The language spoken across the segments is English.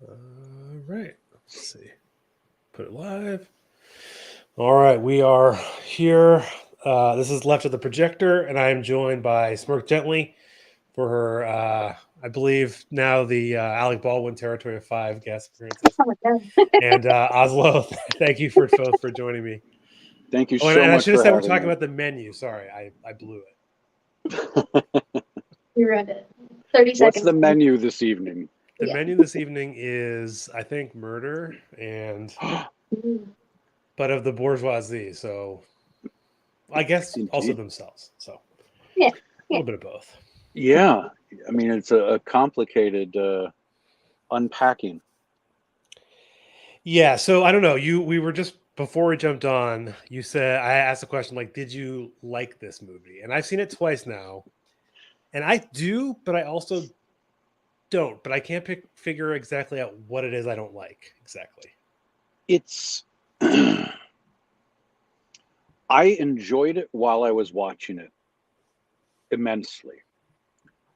All right. Let's see. Put it live. All right. We are here. This is Left of the Projector, and I am joined by Smirk Gently for her, I believe, now the Alec Baldwin territory of 5 guest appearances. Oh my God. And Oslowe, thank you for both for joining me. Thank you Oh, so and I much should have for said we're having talking me. about the menu. Sorry, I blew it. You ruined it. 30 What's seconds. the menu this evening? The Yeah. menu this evening is, I think, murder and but of the bourgeoisie. So I guess also Indeed. themselves. So Yeah. a little bit of both. Yeah, I mean it's a complicated unpacking. Yeah. So I don't know. We were just before we jumped on. You said I asked a question like, "Did you like this movie?" And I've seen it twice now, and I do, but I also don't. But I can't figure exactly out what it is I don't like exactly. It's I enjoyed it while I was watching it immensely.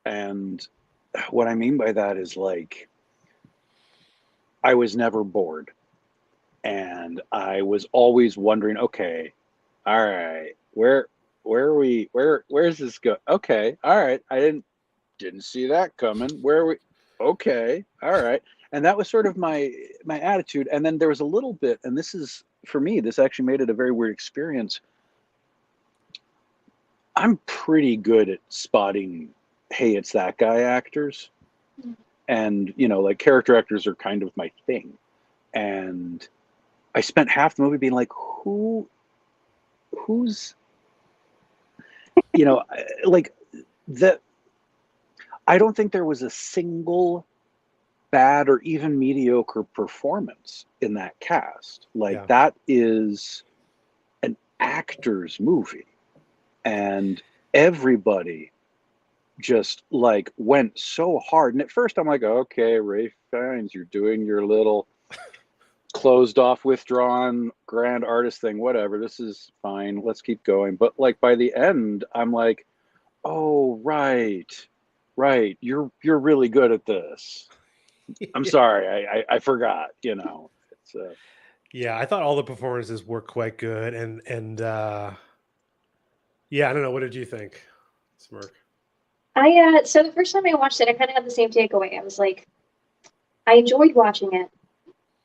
And what I mean by that is like I was never bored. And I was always wondering, okay, all right, where are we where's this go? Okay, all right. I didn't see that coming. Where are we? Okay, all right. And that was sort of my attitude. And then there was a little bit, and this is for me, this actually made it a very weird experience. I'm pretty good at spotting, hey, it's that guy actors. And, like character actors are kind of my thing. And I spent half the movie being like, who's, like that. I don't think there was a single bad or even mediocre performance in that cast. Like Yeah. that is an actor's movie. And everybody just like went so hard. And at first I'm like, okay, Ray Fiennes, you're doing your little closed off, withdrawn grand artist thing, whatever. This is fine. Let's keep going. But like by the end, I'm like, oh right. You're really good at this. I'm sorry, I forgot. It's Yeah, I thought all the performances were quite good, and yeah, I don't know. What did you think, Smirk? So the first time I watched it, I kind of had the same takeaway. I was like, I enjoyed watching it,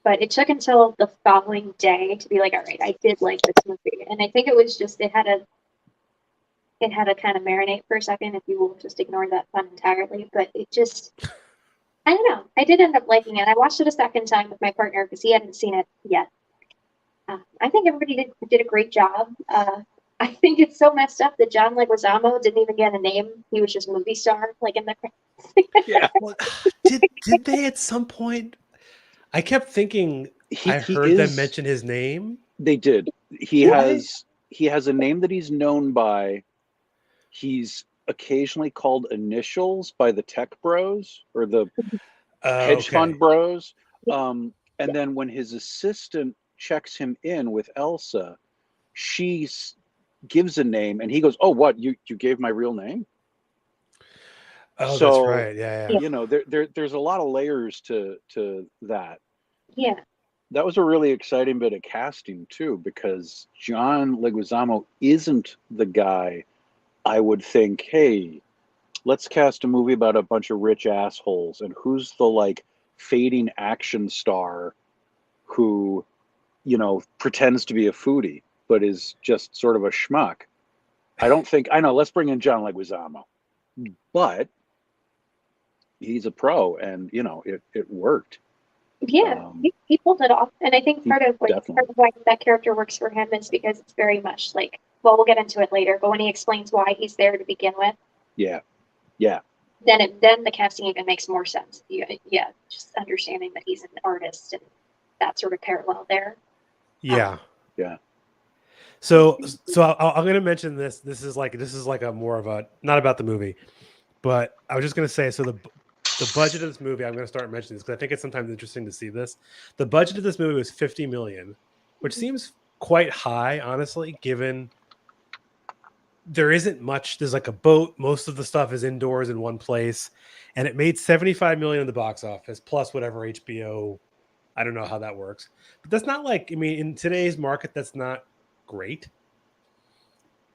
but it took until the following day to be like, all right, I did like this movie. And I think it was just it had a kind of marinate for a second, if you will just ignore that pun entirely. But it just I don't know. I did end up liking it. I watched it a second time with my partner because he hadn't seen it yet. I think everybody did a great job. I think it's so messed up that John Leguizamo didn't even get a name. He was just movie star, like in the. yeah. Well, did they at some point? I kept thinking I He heard them is. mention his name. They did. He Did has a name that he's known by. He's occasionally called initials by the tech bros or the hedge fund Okay. bros. Yeah, And then when his assistant checks him in with Elsa, she gives a name, and he goes, "Oh, what? You gave my real name?" Oh, that's So right. Yeah, yeah, there's a lot of layers to that. yeah. That was a really exciting bit of casting too, because John Leguizamo isn't the guy I would think, hey, let's cast a movie about a bunch of rich assholes, and who's the like fading action star who, pretends to be a foodie but is just sort of a schmuck. I know, let's bring in John Leguizamo. But he's a pro, and it worked. Yeah, he pulled it off, and I think He part of definitely. why that character works for him is because it's very much like, well, we'll get into it later, but when he explains why he's there to begin with, Yeah. then the casting even makes more sense. Yeah, just understanding that he's an artist and that sort of parallel there. yeah. Yeah. So I'm going to mention this. This is like a more of a not about the movie, but I was just going to say so the budget of this movie. I'm going to start mentioning this because I think it's sometimes interesting to see this. The budget of this movie was 50 million, which seems quite high, honestly, given there isn't much. There's like a boat. Most of the stuff is indoors in one place, and it made 75 million in the box office plus whatever HBO. I don't know how that works, but that's not like, I mean, in today's market, that's not great.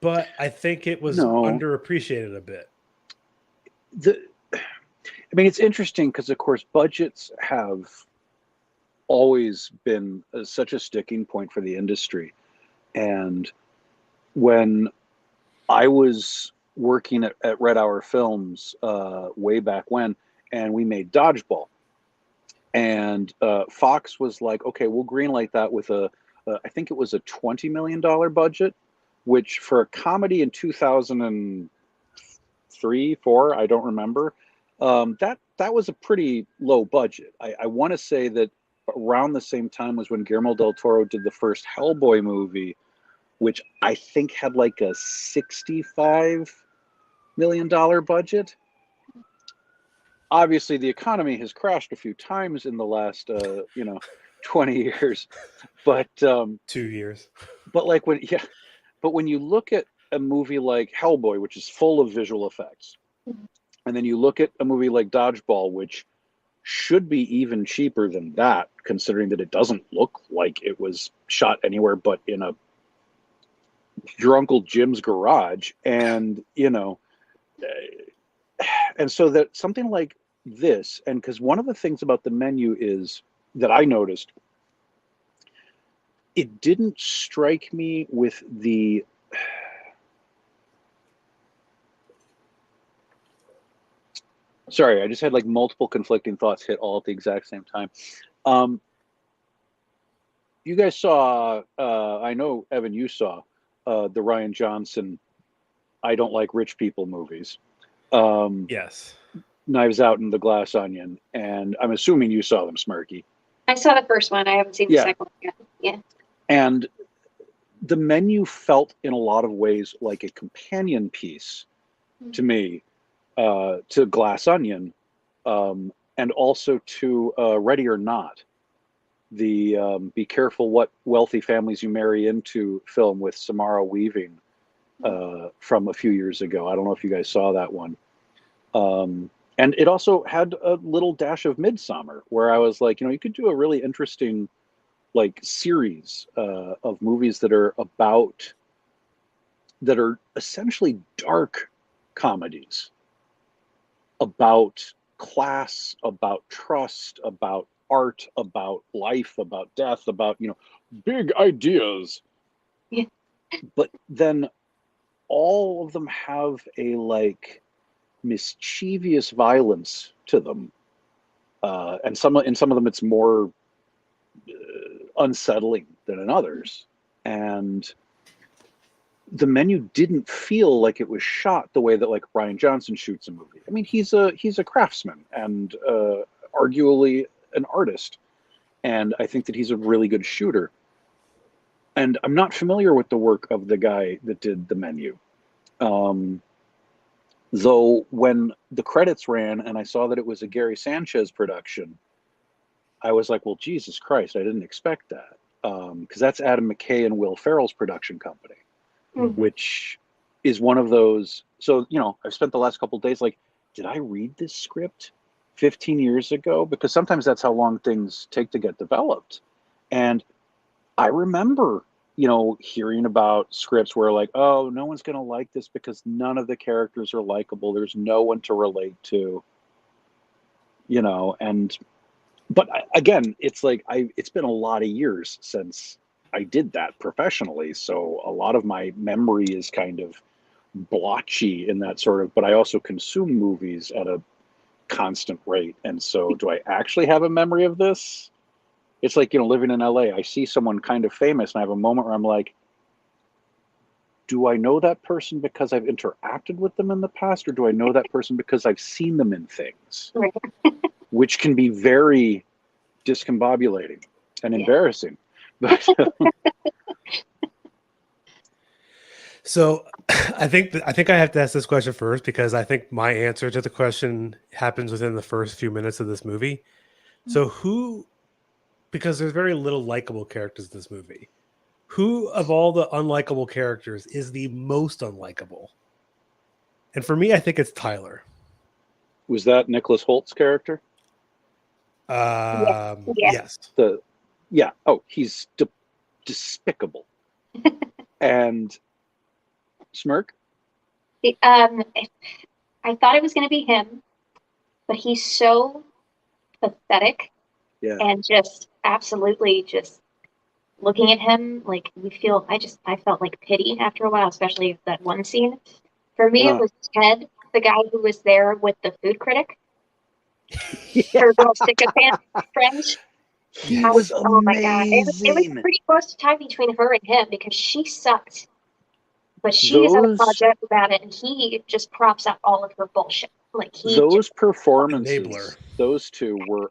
But I think it was No. underappreciated a bit. I mean, it's interesting because, of course, budgets have always been such a sticking point for the industry. And when I was working at Red Hour Films way back when, and we made Dodgeball, and Fox was like, okay, we'll greenlight that with I think it was a $20 million budget, which for a comedy in 2003, 4, I don't remember, that was a pretty low budget. I want to say that around the same time was when Guillermo del Toro did the first Hellboy movie, which I think had like a $65 million budget. Obviously, the economy has crashed a few times in the last 20 years, but 2 years. But when you look at a movie like Hellboy, which is full of visual effects, and then you look at a movie like Dodgeball, which should be even cheaper than that, considering that it doesn't look like it was shot anywhere but in your Uncle Jim's garage, and and so that something like this, and because one of the things about the menu is that I noticed, it didn't strike me with the sorry, I just had like multiple conflicting thoughts hit all at the exact same time. You guys saw, I know, Evan, you saw the Rian Johnson I Don't Like Rich People movies. Yes. Knives Out and The Glass Onion, and I'm assuming you saw them, Smirky. I saw the first one. I haven't seen the second one yet. Yeah. And the menu felt in a lot of ways like a companion piece to me, to Glass Onion, and also to Ready or Not, the Be Careful What Wealthy Families You Marry Into film with Samara Weaving from a few years ago. I don't know if you guys saw that one. And it also had a little dash of Midsummer, where I was like, you could do a really interesting like series of movies that are essentially dark comedies about class, about trust, about art, about life, about death, about big ideas. Yeah. But then all of them have a like mischievous violence to them, and in some of them it's more unsettling than in others. And the menu didn't feel like it was shot the way that like Rian Johnson shoots a movie. I mean, he's a craftsman and arguably an artist, and I think that he's a really good shooter. And I'm not familiar with the work of the guy that did the menu. Though when the credits ran and I saw that it was a Gary Sanchez production, I was like, well, Jesus Christ, I didn't expect that. Because that's Adam McKay and Will Ferrell's production company, which is one of those. So, I've spent the last couple of days like, did I read this script 15 years ago? Because sometimes that's how long things take to get developed. And I remember hearing about scripts where like, oh, no one's going to like this because none of the characters are likable. There's no one to relate to, but again, it's like, it's been a lot of years since I did that professionally. So a lot of my memory is kind of blotchy in that sort of, but I also consume movies at a constant rate. And so do I actually have a memory of this? It's like, living in LA, I see someone kind of famous and I have a moment where I'm like, do I know that person because I've interacted with them in the past, or do I know that person because I've seen them in things? Right. Which can be very discombobulating and embarrassing. But So I think I have to ask this question first, because I think my answer to the question happens within the first few minutes of this movie. So because there's very little likable characters in this movie. who of all the unlikable characters is the most unlikable? And for me, I think it's Tyler. Was that Nicholas Holt's character? Yeah. Yes. He's despicable. And Smirk? I thought it was going to be him, but he's so pathetic and just absolutely just looking at him like I felt like pity after a while, especially that one scene. For me, it was Ted, the guy who was there with the food critic. Her little sycophant friend. He was amazing. Oh my god. It was pretty close to time between her and him because she sucked. But she's unapologetic about it, and he just props up all of her bullshit. Like those performances, those two were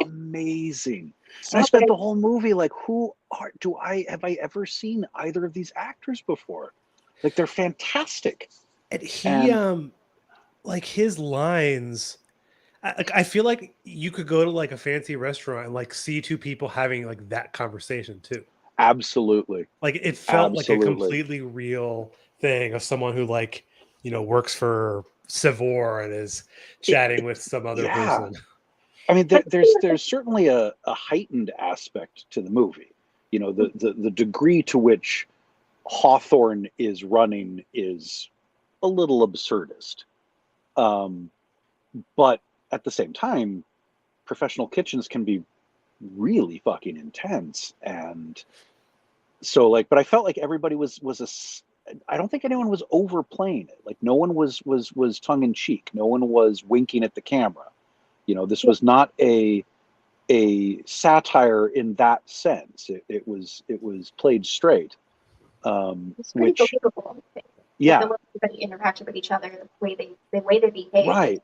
amazing. And I spent the whole movie like, have I ever seen either of these actors before? Like, they're fantastic. And he, like, his lines, I feel like you could go to like a fancy restaurant and like see two people having like that conversation too. Absolutely. Like, it felt like a completely real thing of someone who, like, you know, works for Savor and is chatting with some other person. I mean, there's certainly a heightened aspect to the movie. You know, the degree to which Hawthorne is running is a little absurdist. But at the same time, professional kitchens can be really fucking intense. And so, like, but I felt like everybody I don't think anyone was overplaying it. Like, no one was tongue in cheek. No one was winking at the camera. You know, this was not a satire in that sense. It was played straight. It's pretty believable. Yeah. The way everybody interacted with each other, the way they behaved. Right.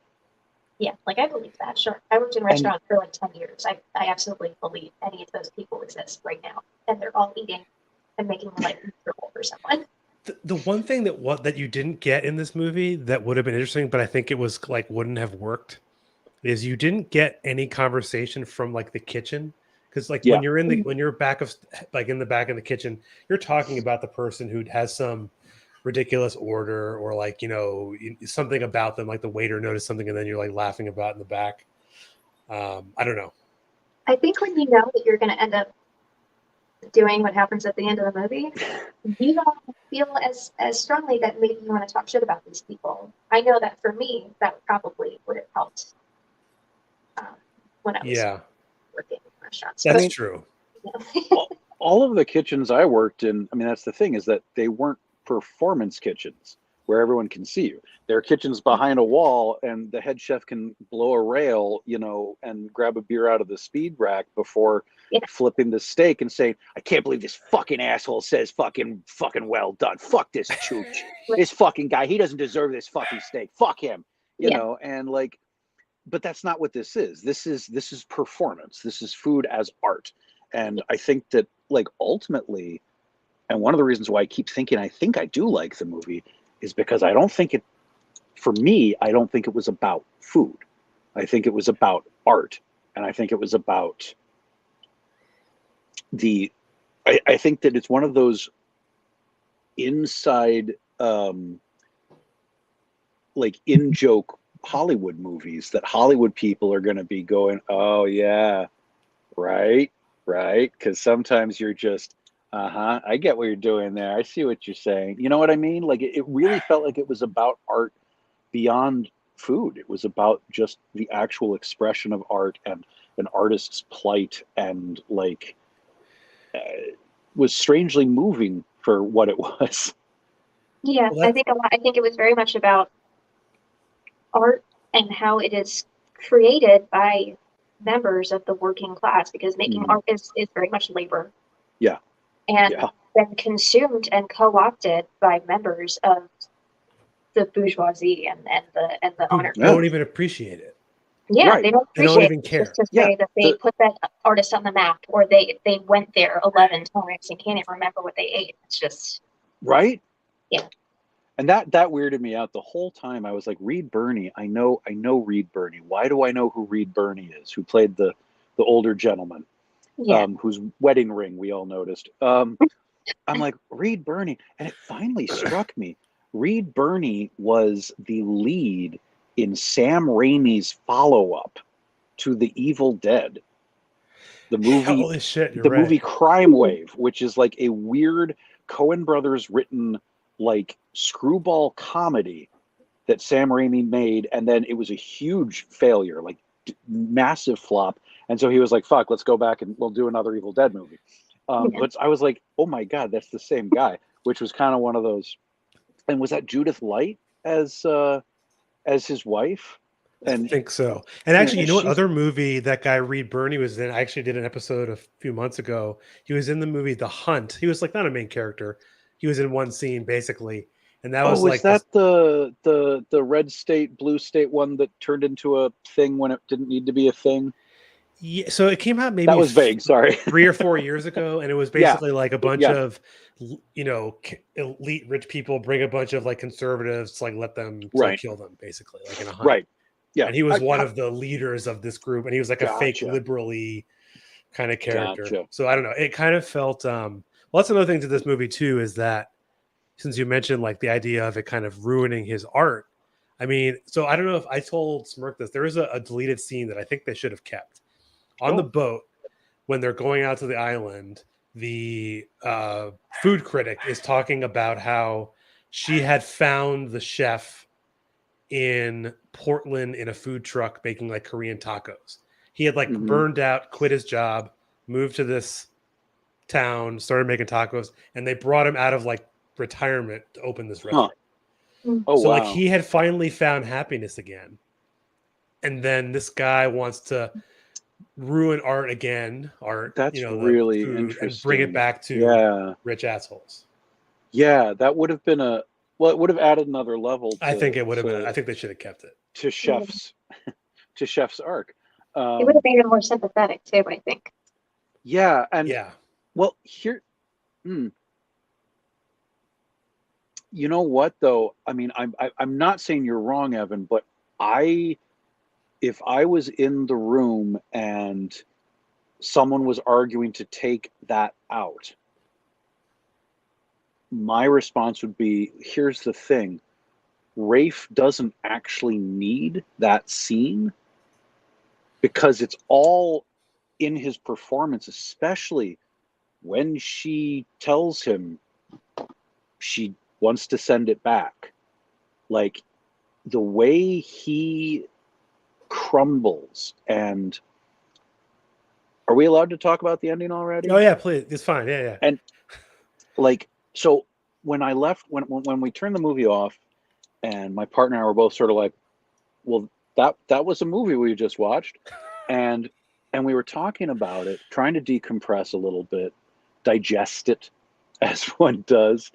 Yeah, like, I believe that. Sure. I worked in restaurants for like 10 years. I absolutely believe any of those people exist right now. And they're all eating and making life miserable for someone. The one thing that you didn't get in this movie that would have been interesting, but I think it was like wouldn't have worked, is you didn't get any conversation from like the kitchen. Because like when you're back of like in the back of the kitchen, you're talking about the person who has some ridiculous order or like, you know, something about them, like the waiter noticed something and then you're like laughing about in the back. I don't know. I think when you know that you're going to end up doing what happens at the end of the movie, you don't feel as strongly that maybe you want to talk shit about these people. I know that for me, that probably would have helped when I was working in restaurants. That's true. All of the kitchens I worked in, I mean, that's the thing, is that they weren't performance kitchens where everyone can see you. They're kitchens behind a wall and the head chef can blow a rail, you know, and grab a beer out of the speed rack before flipping the steak and saying, I can't believe this fucking asshole says fucking well done. Fuck this chooch. This fucking guy, he doesn't deserve this fucking steak. Fuck him. You know, and like, but that's not what this is. This is performance. This is food as art. And I think that, like, ultimately, and one of the reasons why I keep thinking I think I do like the movie is because I don't think it was about food. I think it was about art. And I think it was about I think that it's one of those inside, like, in-joke Hollywood movies that Hollywood people are going to be going, oh, yeah, right, because sometimes you're just, I get what you're doing there. I see what you're saying. You know what I mean? Like, it really felt like it was about art beyond food. It was about just the actual expression of art and an artist's plight, and like, was strangely moving for what it was. Yeah, well, I think it was very much about art and how it is created by members of the working class, because making art is very much labor. Yeah. And then consumed and co-opted by members of the bourgeoisie and the honor. They don't even appreciate it. Yeah, they don't appreciate they don't even care. Just to say that they put that artist on the map, or they went there 11 times and can't even remember what they ate. It's just right. Yeah. And that weirded me out the whole time. I was like, Reed Birney, I know Reed Birney. Why do I know who Reed Birney is? Who played the older gentleman, whose wedding ring we all noticed. I'm like, Reed Birney. And it finally struck me. Reed Birney was the lead in Sam Raimi's follow-up to The Evil Dead. The movie, Holy shit, you're the right. movie Crime Wave, which is like a weird Coen Brothers written like screwball comedy that Sam Raimi made, and then it was a huge failure, like massive flop. And so he was like, "Fuck, let's go back and we'll do another Evil Dead movie." But I was like, "Oh my god, that's the same guy," which was kind of one of those. And was that Judith Light as his wife? I And think so. And actually, you know what she's other movie that guy Reed Birney was in? I actually did an episode a few months ago. He was in the movie The Hunt. He was like not a main character. He was in one scene basically, and that was oh, is like this. that the red state, blue state one that turned into a thing when it didn't need to be a thing? Yeah, so it came out maybe That was vague. Sorry. 3 or 4 years ago, and it was Yeah. basically like a bunch Yeah. of elite rich people bring a bunch of like conservatives to like let them to Right. kill them basically like in a hunt. Right. Yeah. And he was one of the leaders of this group, and he was like a fake Gotcha. liberally kind of character. Gotcha. So I don't know. It kind of felt well, that's another thing to this movie too, is that since you mentioned like the idea of it kind of ruining his art. I mean, so I don't know if I told Smirk this. There is a deleted scene that I think they should have kept. On the boat, when they're going out to the island, the food critic is talking about how she had found the chef in Portland in a food truck making like Korean tacos. He had like burned out, quit his job, moved to this town, started making tacos, and they brought him out of like retirement to open this restaurant. Oh, so wow. like he had finally found happiness again. And then this guy wants to ruin art again, That's the really food, interesting. and bring it back to rich assholes. Yeah, that would have been it would have added another level. I think it would have been. I think they should have kept it to Chef's arc. It would have made him more sympathetic too, I think. Yeah, and yeah. Well, here, you know what though? I mean, I'm not saying you're wrong, Evan, but if I was in the room and someone was arguing to take that out, my response would be, here's the thing. Rafe doesn't actually need that scene because it's all in his performance, especially when she tells him she wants to send it back. Like the way he crumbles. And are we allowed to talk about the ending already? Oh yeah, please. It's fine. Yeah. And like, so when I left, when we turned the movie off, and my partner and I were both sort of like, well, that was a movie we just watched, and we were talking about it, trying to decompress a little bit, digest it as one does.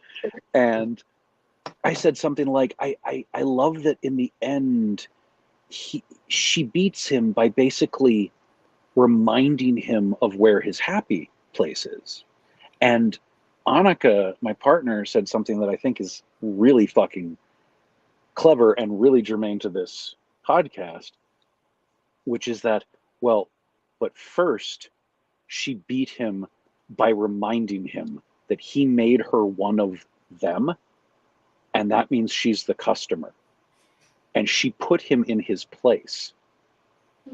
And I said something like, I love that in the end, she beats him by basically reminding him of where his happy place is. And Annika, my partner, said something that I think is really fucking clever and really germane to this podcast, which is that, well, but first she beat him by reminding him that he made her one of them, and that means she's the customer. And she put him in his place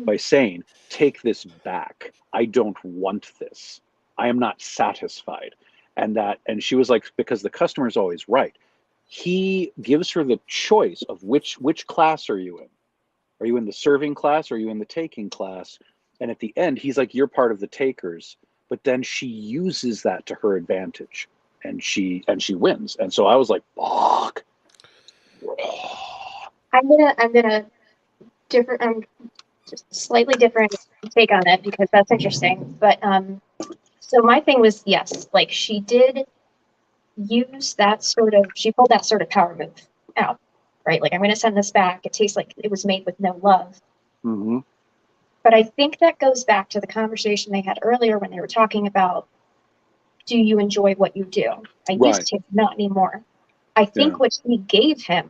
by saying, take this back. I don't want this. I am not satisfied. And she was like, because the customer is always right. He gives her the choice of which class are you in? Are you in the serving class? Or are you in the taking class? And at the end, he's like, you're part of the takers. But then she uses that to her advantage, and she wins. And so I was like, fuck. I'm gonna just slightly different take on it because that's interesting. But so my thing was, yes, like she did use she pulled that sort of power move out, right? Like, I'm gonna send this back. It tastes like it was made with no love. Mm-hmm. But I think that goes back to the conversation they had earlier when they were talking about, do you enjoy what you do? I used to, not anymore. I think what she gave him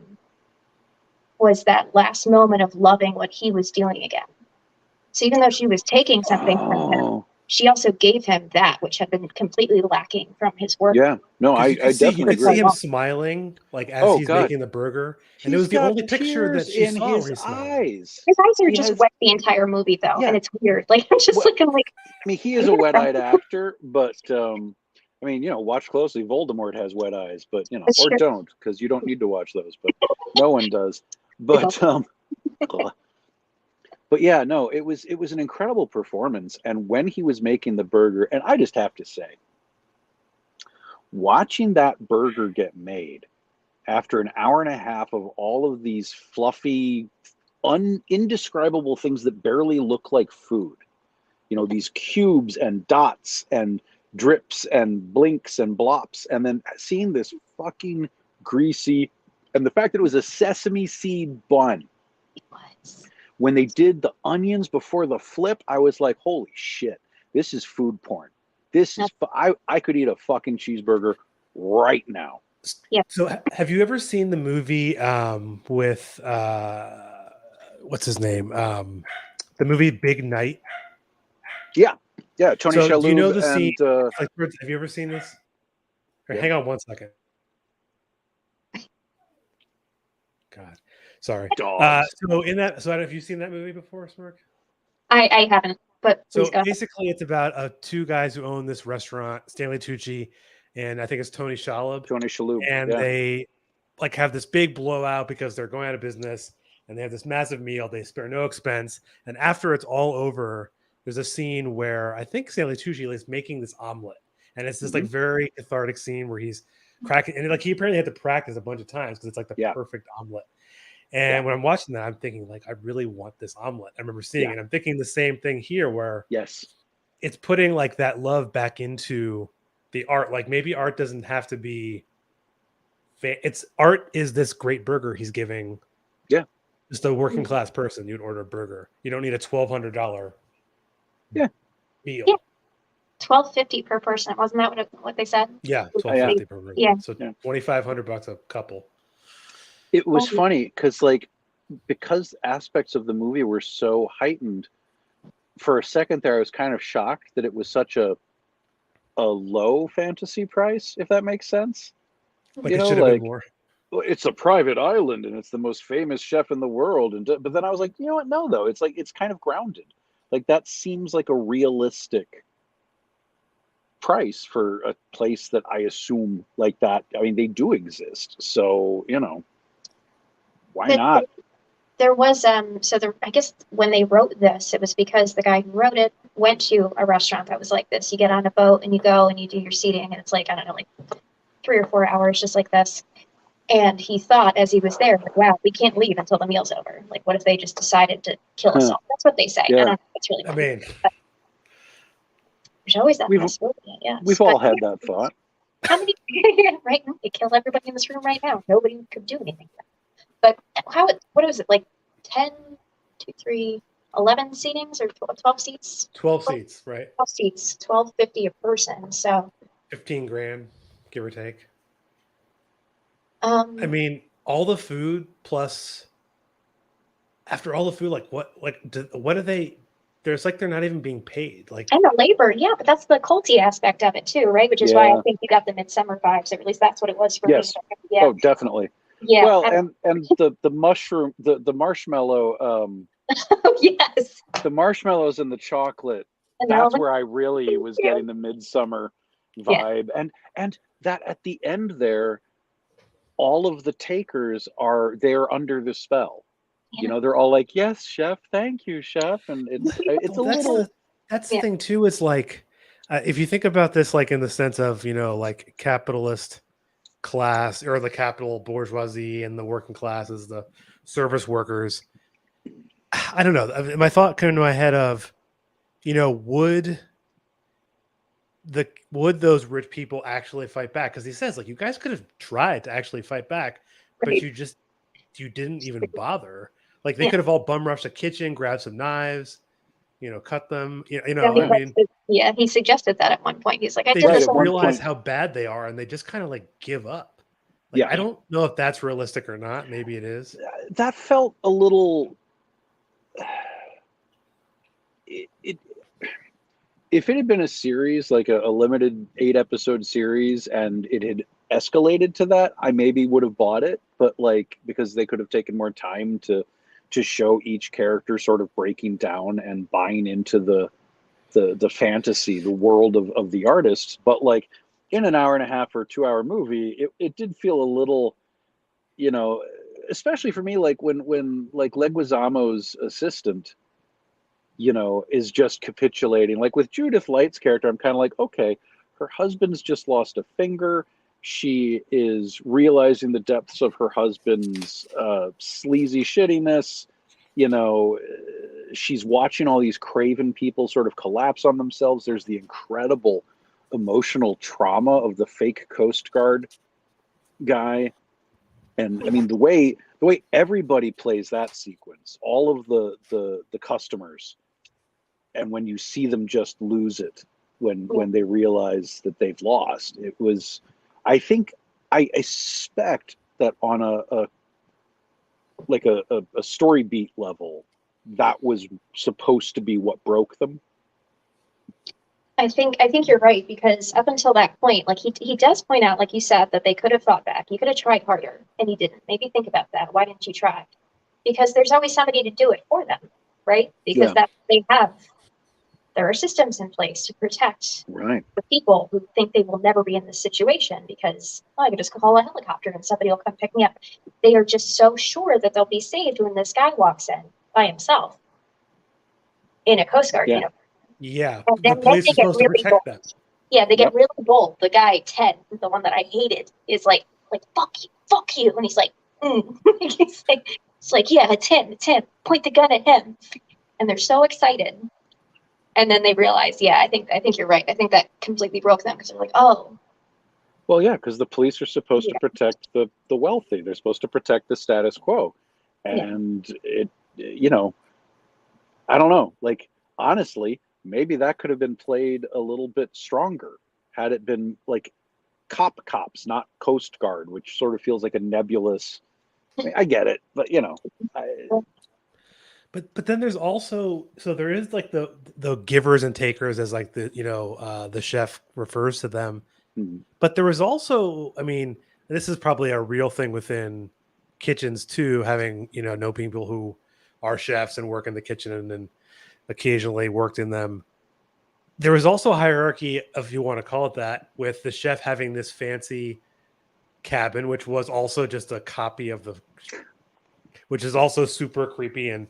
was that last moment of loving what he was doing again. So even though she was taking something from him, she also gave him that, which had been completely lacking from his work. Yeah, no, I You could definitely see agree. him smiling like as Oh, he's God. making the burger, and it He's was the got only picture that tears she in saw where his he's smiling. eyes. His eyes are He just has- wet the entire movie, though, Yeah. and it's weird. Like, I'm just What- looking like, I mean, he is a wet-eyed actor, but I mean, watch closely. Voldemort has wet eyes, but That's or true. don't, because you don't need to watch those. But no one does. But but yeah, no, it was an incredible performance. And when he was making the burger, and I just have to say, watching that burger get made after an hour and a half of all of these fluffy, indescribable things that barely look like food. These cubes and dots and drips and blinks and blops, and then seeing this fucking greasy, and the fact that it was a sesame seed bun. it was. When they did the onions before the flip, I was like, holy shit, this is food porn. This is, I could eat a fucking cheeseburger right now. Yeah. So have you ever seen the movie with what's his name? The movie Big Night? Yeah, Tony So Shalhoub do you know the scene? and Have you ever seen this? Or Yeah. hang on one second. God, sorry. dogs. So in that, so I don't know if you've seen that movie before, Smirk. I haven't, but please So go ahead. basically, it's about two guys who own this restaurant, Stanley Tucci, and I think it's Tony Shalhoub. Tony Shalhoub. And Yeah. they like have this big blowout because they're going out of business, and they have this massive meal. They spare no expense, and after it's all over, there's a scene where I think Stanley Tucci is making this omelet, and it's this like very cathartic scene where he's cracking, and like he apparently had to practice a bunch of times because it's like the perfect omelet. And when I'm watching that, I'm thinking like, I really want this omelet. I remember seeing it. I'm thinking the same thing here, where it's putting like that love back into the art. Like maybe art doesn't have to be. It's art is this great burger he's giving. Yeah, just a working class person. You'd order a burger. You don't need a $1,200. Yeah, meal. Yeah, $12.50 per person. Wasn't that what they said? Yeah, $12.50 per person. Yeah, so $2,500 a couple. It was funny because aspects of the movie were so heightened. For a second there, I was kind of shocked that it was such a low fantasy price, if that makes sense. Like it should have been more. Well, it's a private island and it's the most famous chef in the world. But then I was like, you know what? No, though. It's like, it's kind of grounded. Like that seems like a realistic price for a place that I assume like that. I mean, they do exist. So, why not? There was I guess when they wrote this, it was because the guy who wrote it went to a restaurant that was like this. You get on a boat and you go and you do your seating, and it's like, I don't know, like 3 or 4 hours just like this. And he thought as he was there, like, wow, we can't leave until the meal's over. Like, what if they just decided to kill us all? That's what they say. Yeah. I don't know. It's really funny. I mean, there's always that possibility. Yeah, we've all had that thought. How many right now? They killed everybody in this room right now. Nobody could do anything. But what was it, like 10, 2, 3, 11 seatings or 12 seats? 12 seats, right? 12 seats, $12.50 a person. So $15,000, give or take. I mean, all the food plus after all the food, like what are they? There's like they're not even being paid. Like, and the labor, yeah, but that's the culty aspect of it too, right? Which is why I think you got the Midsummer vibes, or at least that's what it was for me. Yeah. Oh, definitely. Yeah. Well, and the mushroom, the marshmallow, yes. the marshmallows and the chocolate. That's where I really was getting the midsummer vibe, and that at the end there, all of the takers they're under the spell. Yeah. They're all like, "Yes, chef. Thank you, chef." And it's a little. That's the thing too. Is like, if you think about this, like in the sense of like capitalist class or the capital bourgeoisie and the working classes, the service workers. I don't know. My thought came to my head of, would those rich people actually fight back? Because he says, like, you guys could have tried to actually fight back, but you didn't even bother. Like they could have all bum rushed the kitchen, grabbed some knives, cut them. He suggested that at one point. He's like, I they did just this. realize how bad they are, and they just kind of like give up. Like, I don't know if that's realistic or not. Maybe it is. That felt a little. if it had been a series, like a limited 8-episode series, and it had escalated to that, I maybe would have bought it. But like, because they could have taken more time to show each character sort of breaking down and buying into the fantasy, the world of the artists. But like in an hour and a half or 2-hour movie, it did feel a little, you know, especially for me, like when like Leguizamo's assistant, you know, is just capitulating. Like with Judith Light's character, I'm kind of like, okay, her husband's just lost a finger. She is realizing the depths of her husband's sleazy shittiness. You know, she's watching all these craven people sort of collapse on themselves. There's the incredible emotional trauma of the fake Coast Guard guy. And I mean, the way everybody plays that sequence, all of the customers, and when you see them just lose it when they realize that they've lost, it was, I think, I suspect that on a story beat level, that was supposed to be what broke them. I think you're right, because up until that point, like he does point out, like you said, that they could have fought back. He could have tried harder, and he didn't. Maybe think about that. Why didn't you try? Because there's always somebody to do it for them, right? Because they have, there are systems in place to protect Right. the people who think they will never be in this situation, because I could just call a helicopter and somebody will come pick me up. They are just so sure that they'll be saved when this guy walks in by himself in a Coast Guard uniform. Yeah, And the police are supposed to protect them. Yeah, they get really bold. The guy, Ted, the one that I hated, is like fuck you. And he's like, it's like, yeah, it's him, point the gun at him. And they're so excited. And then they realize, yeah, I think you're right. I think that completely broke them, because they're like, oh. Well, yeah, because the police are supposed to protect the wealthy. They're supposed to protect the status quo. And it, you know, I don't know. Like, honestly, maybe that could have been played a little bit stronger had it been like cops, not Coast Guard, which sort of feels like a nebulous. I mean, I get it, but you know. But then there's also, so there is like the givers and takers, as like the chef refers to them. Mm-hmm. But there was also, I mean, this is probably a real thing within kitchens too, having know people who are chefs and work in the kitchen and then occasionally worked in them. There was also a hierarchy, if you want to call it that, with the chef having this fancy cabin, which was also just a copy of the, which is also super creepy. And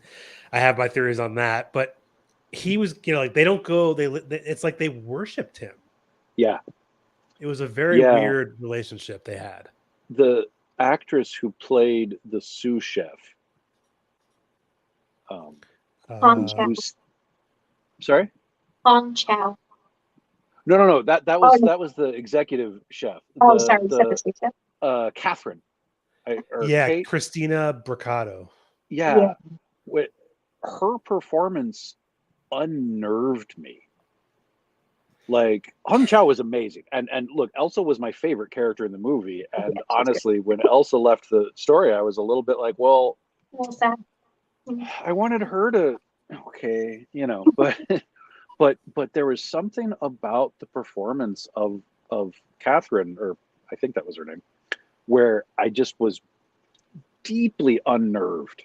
I have my theories on that, but he was, like they don't go, it's like they worshiped him. Yeah. It was a very weird relationship they had. The actress who played the sous chef, Hong Chow. Sorry? Hong Chow. No. That was the executive chef. Sorry. Catherine. Kate? Christina Bricado. Yeah. Her performance unnerved me. Like, Hong Chow was amazing. And look, Elsa was my favorite character in the movie. And honestly, when Elsa left the story, I was a little bit like, well, I wanted her to, but there was something about the performance of Catherine, or I think that was her name, where I just was deeply unnerved.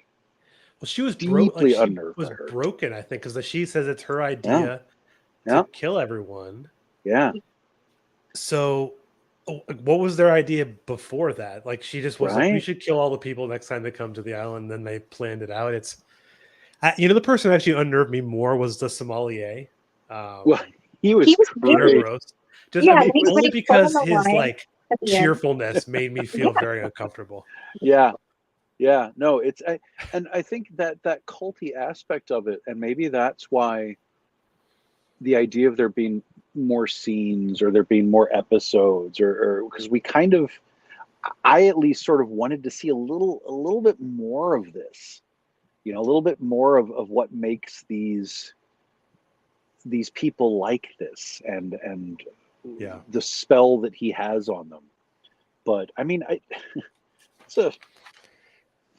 Well, she was deeply unnerved. Was broken, I think, because she says it's her idea to kill everyone. Yeah. So, what was their idea before that? Like, she just was like, we should kill all the people next time they come to the island. And then they planned it out. It's, the person who actually unnerved me more was the sommelier. Well, he was very gross. Only because his cheerfulness made me feel very uncomfortable. Yeah. No, I think that culty aspect of it, and maybe that's why the idea of there being more scenes or there being more episodes, or because I at least sort of wanted to see a little bit more of this, a little bit more of what makes these people like this, and the spell that he has on them. But I mean,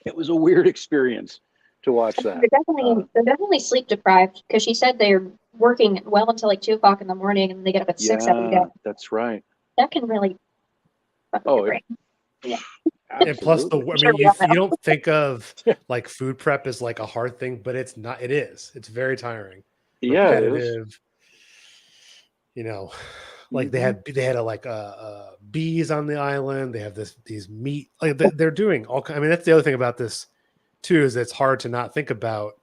it was a weird experience to watch that. They're definitely sleep deprived, because she said they're working well until like 2 o'clock in the morning, and they get up at 6 every day. Yeah, that's right. That can really fuck with your brain. Yeah. And plus Absolutely. I Sure, mean, we all know. you don't think of like food prep as like a hard thing, but it's not. It is. It's very tiring, Yeah, it is. repetitive. You know, like they had bees on the island. They have these meat. Like they're doing all. I mean, that's the other thing about this too, is it's hard to not think about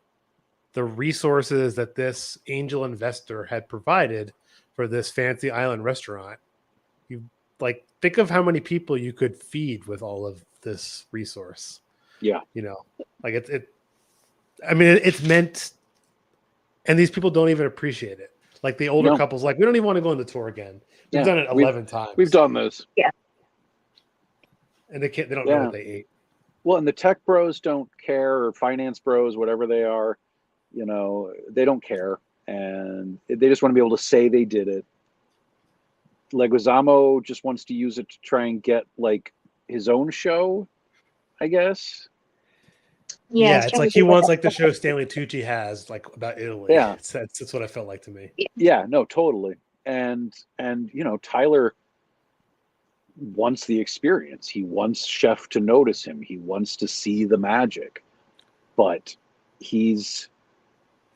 the resources that this angel investor had provided for this fancy island restaurant. You like think of how many people you could feed with all of this resource. Yeah. You know, like I mean, it's meant, and these people don't even appreciate it. Like the older No. couples, like, we don't even want to go on the tour again. We've done it 11 times. We've done this. And they don't know what they ate. Well, and the tech bros don't care, or finance bros, whatever they are, you know, they don't care. And they just want to be able to say they did it. Leguizamo just wants to use it to try and get like his own show, I guess. Yeah, it's like he wants like the show Stanley Tucci has, like about Italy. Yeah, that's what I felt like to me. Yeah, no, totally. And you know, Tyler wants the experience. He wants Chef to notice him. He wants to see the magic. But he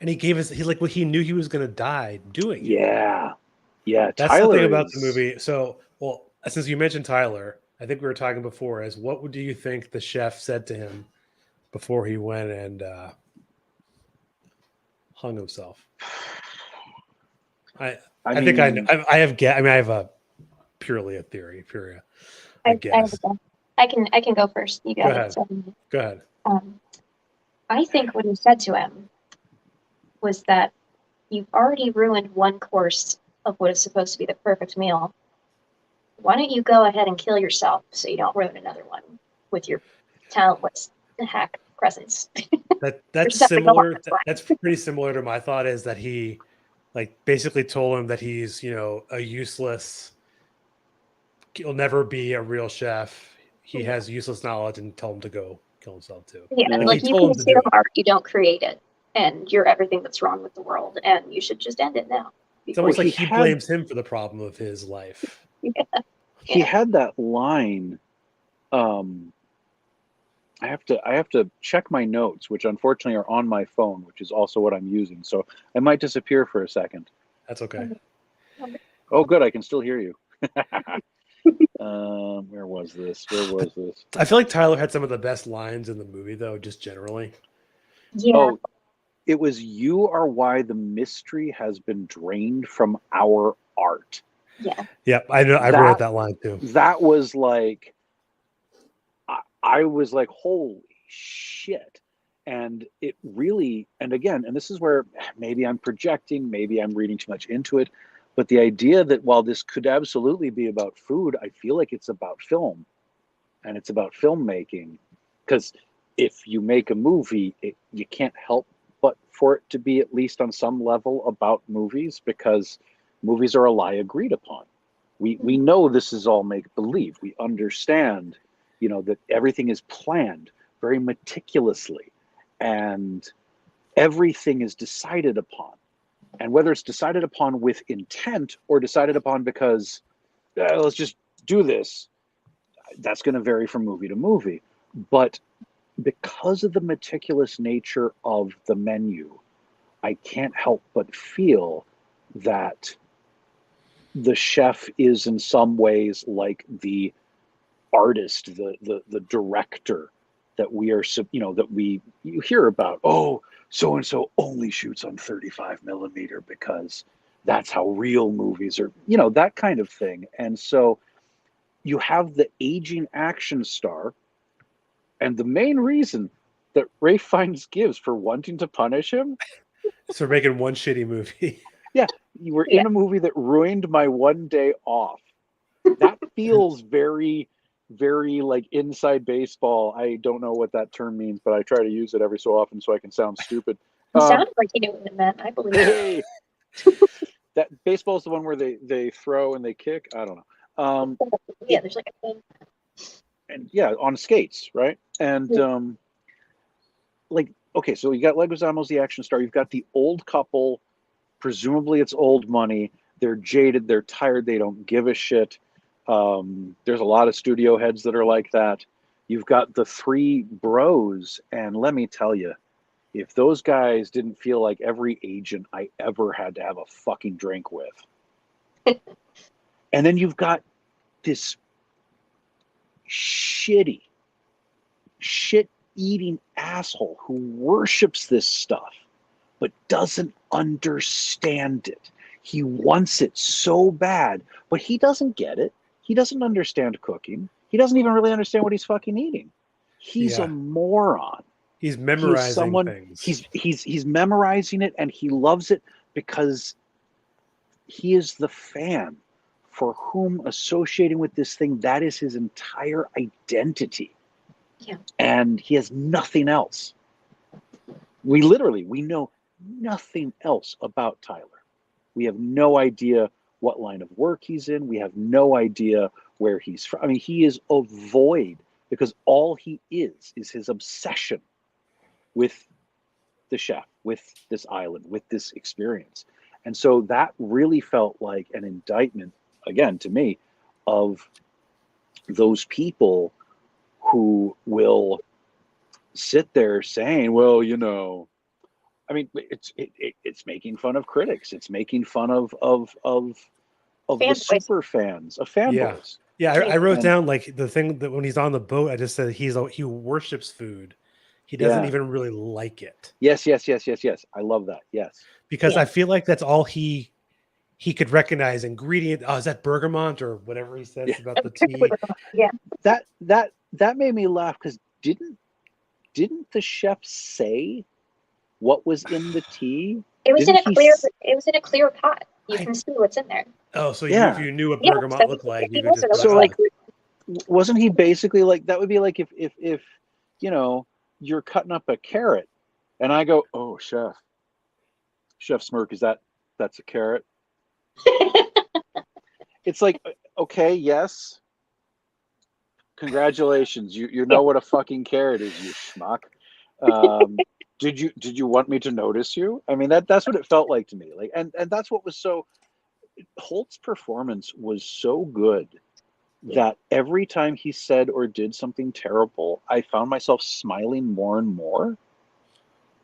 gave us. He's like, well, he knew he was going to die doing it. Yeah. That's Tyler the thing about the movie. So, well, since you mentioned Tyler, I think we were talking before. What do you think the chef said to him before he went and hung himself? I think I know. I have purely a theory. I guess. I can go first. You got it. So, go ahead. I think what he said to him was that you've already ruined one course of what is supposed to be the perfect meal. Why don't you go ahead and kill yourself so you don't ruin another one with your talentless hack presence? That's similar. That's pretty similar to my thought, is that he like basically told him that he's, you know, a useless, he'll never be a real chef. He has useless knowledge, and told him to go kill himself too. Yeah, like you consume art, you don't create it, and you're everything that's wrong with the world, and you should just end it now. It's almost like he blames him for the problem of his life. He had that line. I have to check my notes, which unfortunately are on my phone, which is also what I'm using. So I might disappear for a second. That's okay. Oh, good. I can still hear you. Where was this? I feel like Tyler had some of the best lines in the movie, though, just generally. Yeah. Oh, it was, "You are why the mystery has been drained from our art." Yeah. Yep, I know. I wrote that line too. That was like, I was like, holy shit. And it really, and again, and this is where maybe I'm projecting, maybe I'm reading too much into it, but the idea that while this could absolutely be about food, I feel like it's about film, and it's about filmmaking. Because if you make a movie, you can't help but for it to be at least on some level about movies, because movies are a lie agreed upon. We know this is all make-believe. We understand, you know, that everything is planned very meticulously, and everything is decided upon. And whether it's decided upon with intent or decided upon because let's just do this, that's going to vary from movie to movie. But because of the meticulous nature of the menu, I can't help but feel that the chef is in some ways like the artist, the director that we are, you know, that you hear about. Oh, so and so only shoots on 35 millimeter because that's how real movies are, you know, that kind of thing. And so you have the aging action star, and the main reason that Ralph Fiennes gives for wanting to punish him, so making one shitty movie. Yeah, you were in a movie that ruined my one day off. That feels very, very like inside baseball. I don't know what that term means, but I try to use it every so often so I can sound stupid. It sounded like you knew what it meant. I believe it. That baseball is the one where they throw and they kick. I don't know. Yeah, there's like a thing. And yeah, on skates, right? And like, okay, so you got Leguizamo's the action star. You've got the old couple presumably it's old money. They're jaded, they're tired, they don't give a shit. There's a lot of studio heads that are like that. You've got the three bros, and let me tell you, if those guys didn't feel like every agent I ever had to have a fucking drink with. And then you've got this shit-eating asshole who worships this stuff but doesn't understand it. He wants it so bad, but he doesn't get it. He doesn't understand cooking. He doesn't even really understand what he's fucking eating. He's a moron. He's memorizing things. He's memorizing it, and he loves it because he is the fan for whom associating with this thing, that is his entire identity. Yeah. And he has nothing else. We know nothing else about Tyler. We have no idea what line of work he's in. We have no idea where he's from. I mean, he is a void because all he is his obsession with the chef, with this island, with this experience. And so that really felt like an indictment, again, to me, of those people who will sit there saying, well, you know, I mean, it's making fun of critics. It's making fun of the super fans, of fanboys. Yeah, I wrote down like the thing that when he's on the boat, I just said he worships food. He doesn't even really like it. Yes. I love that. Yes. Because I feel like that's all he could recognize ingredient. Oh, is that bergamot or whatever he says about the tea? Yeah. That made me laugh because didn't the chef say what was in the tea? It was in a clear pot. You can see what's in there. Oh, so if you knew what bergamot looked like, you could just so like, wasn't he basically like, that would be like if you know, you're cutting up a carrot and I go, oh, chef Smirk, that's a carrot? It's like, okay, yes, congratulations, you know what a fucking carrot is, you schmuck. Did you want me to notice you? I mean, that's what it felt like to me. Like, and that's what was so, Holt's performance was so good that every time he said or did something terrible, I found myself smiling more and more,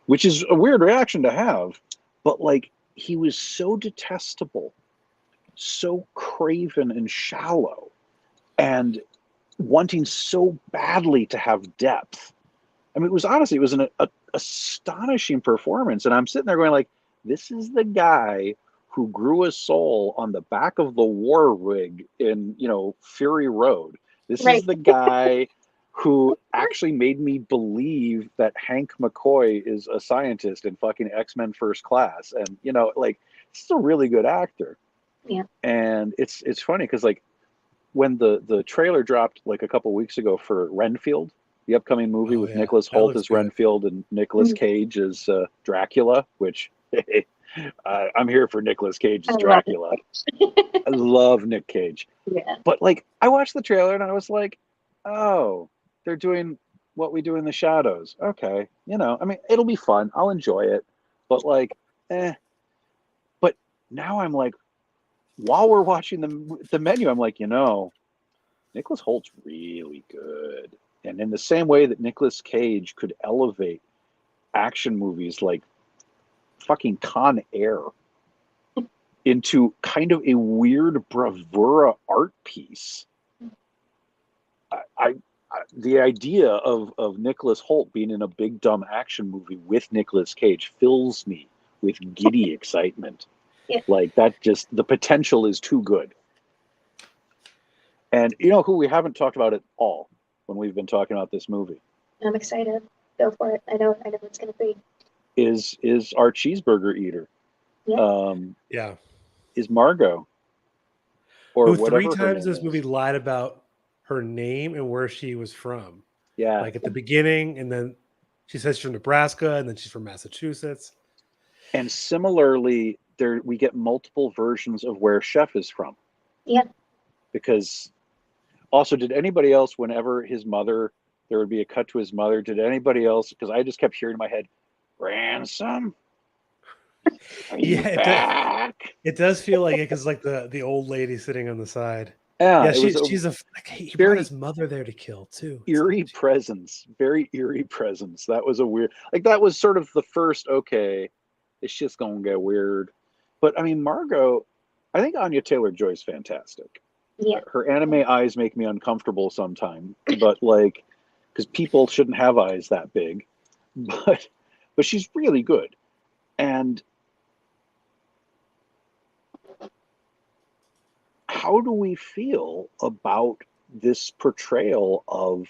which is a weird reaction to have, but like, he was so detestable, so craven and shallow, and wanting so badly to have depth. I mean, it was an astonishing performance. And I'm sitting there going like, this is the guy who grew a soul on the back of the war rig in, you know, Fury Road. This is the guy who actually made me believe that Hank McCoy is a scientist in fucking X-Men First Class. And, you know, like, he's a really good actor. Yeah. And it's funny because like when the trailer dropped like a couple weeks ago for Renfield, the upcoming movie with Nicholas Hoult as Renfield and Nicolas Cage as Dracula, which I'm here for Nicolas Cage as Dracula. I love Nick Cage. Yeah. But like, I watched the trailer and I was like, oh, they're doing What We Do in the Shadows. Okay. You know, I mean, it'll be fun. I'll enjoy it. But like, But now I'm like, while we're watching the menu, I'm like, you know, Nicholas Hoult's really good. And in the same way that Nicolas Cage could elevate action movies like fucking Con Air into kind of a weird bravura art piece, the idea of Nicholas Hoult being in a big dumb action movie with Nicolas Cage fills me with giddy excitement. Yeah. Like that, just the potential is too good. And you know who we haven't talked about at all when we've been talking about this movie? I'm excited. Go for it. I know what it's going to be. Is our cheeseburger eater? Yeah. Is Margot, or who whatever 3 her times name this movie is. lied about her name and where she was from. Yeah. Like at the beginning, and then she says she's from Nebraska, and then she's from Massachusetts. And similarly, we get multiple versions of where Chef is from. Yeah. Because also, did anybody else, whenever his mother, there would be a cut to his mother, did anybody else, because I just kept hearing in my head, Ransom? Are you back? It does feel like it because like the old lady sitting on the side. Yeah, Yeah, it was she's like, he brought very his mother there to kill too. It's eerie like, presence. Very eerie presence. That was a weird. Like that was sort of the first. Okay, it's just gonna get weird. But I mean, Margot. I think Anya Taylor-Joy's fantastic. Yeah. Her anime eyes make me uncomfortable sometimes, but like, because people shouldn't have eyes that big, but she's really good. And how do we feel about this portrayal of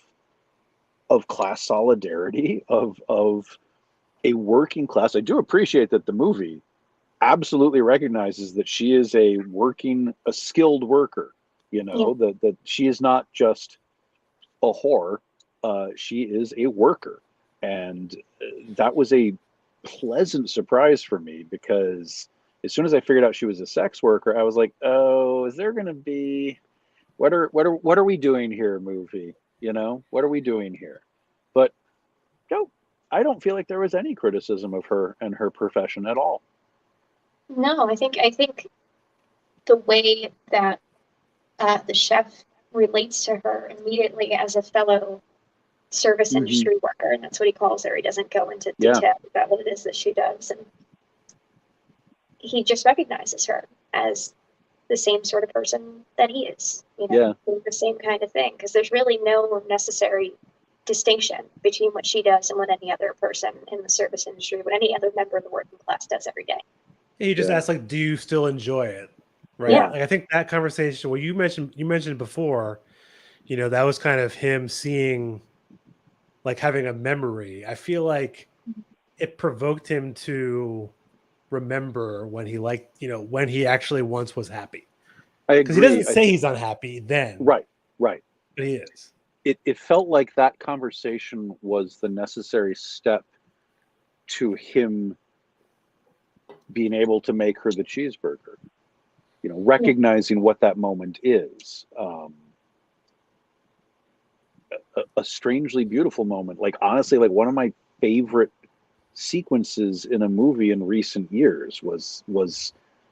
class solidarity of a working class? I do appreciate that the movie absolutely recognizes that she is a skilled worker. You know, that she is not just a whore. She is a worker, and that was a pleasant surprise for me because as soon as I figured out she was a sex worker, I was like, "Oh, is there going to be what are we doing here, movie? You know, what are we doing here?" But no, I don't feel like there was any criticism of her and her profession at all. No, I think the way that the chef relates to her immediately as a fellow service Mhm. industry worker, and that's what he calls her. He doesn't go into Yeah. detail about what it is that she does, and he just recognizes her as the same sort of person that he is. You know, Yeah. doing the same kind of thing, because there's really no necessary distinction between what she does and what any other person in the service industry, what any other member of the working class does every day. he just Yeah. asked like, "Do you still enjoy it?" Right? Yeah. Like I think that conversation. Well, you mentioned before. You know, that was kind of him seeing, like having a memory. I feel like it provoked him to remember when he liked, when he actually once was happy. I Because he agree. doesn't say he's unhappy then, Right. but he is. It felt like that conversation was the necessary step to him being able to make her the cheeseburger. You know, recognizing what that moment is. A strangely beautiful moment. Like honestly, like one of my favorite sequences in a movie in recent years was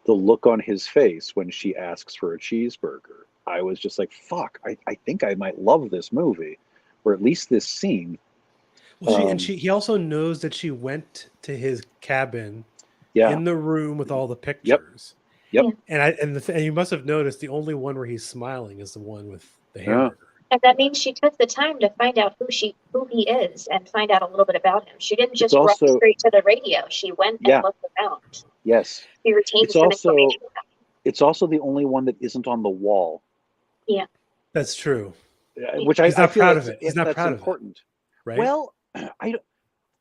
the look on his face when she asks for a cheeseburger. I was just like, fuck, I think I might love this movie, or at least this scene. Well, he also knows that she went to his cabin Yeah. in the room with all the Yep. pictures. Yep. And you must have noticed the only one where he's smiling is the one with the Yeah. hamburger. And that means she took the time to find out who he is and find out a little bit about him. She didn't just run also- straight to the radio. She went Yeah. and looked around. Yes. She retained It's some also information about him. it's also the only one that isn't on the wall. Yeah. That's true. Which He's not I feel proud that's, of it. He's not that's proud of it. important. Right? Well, I don't.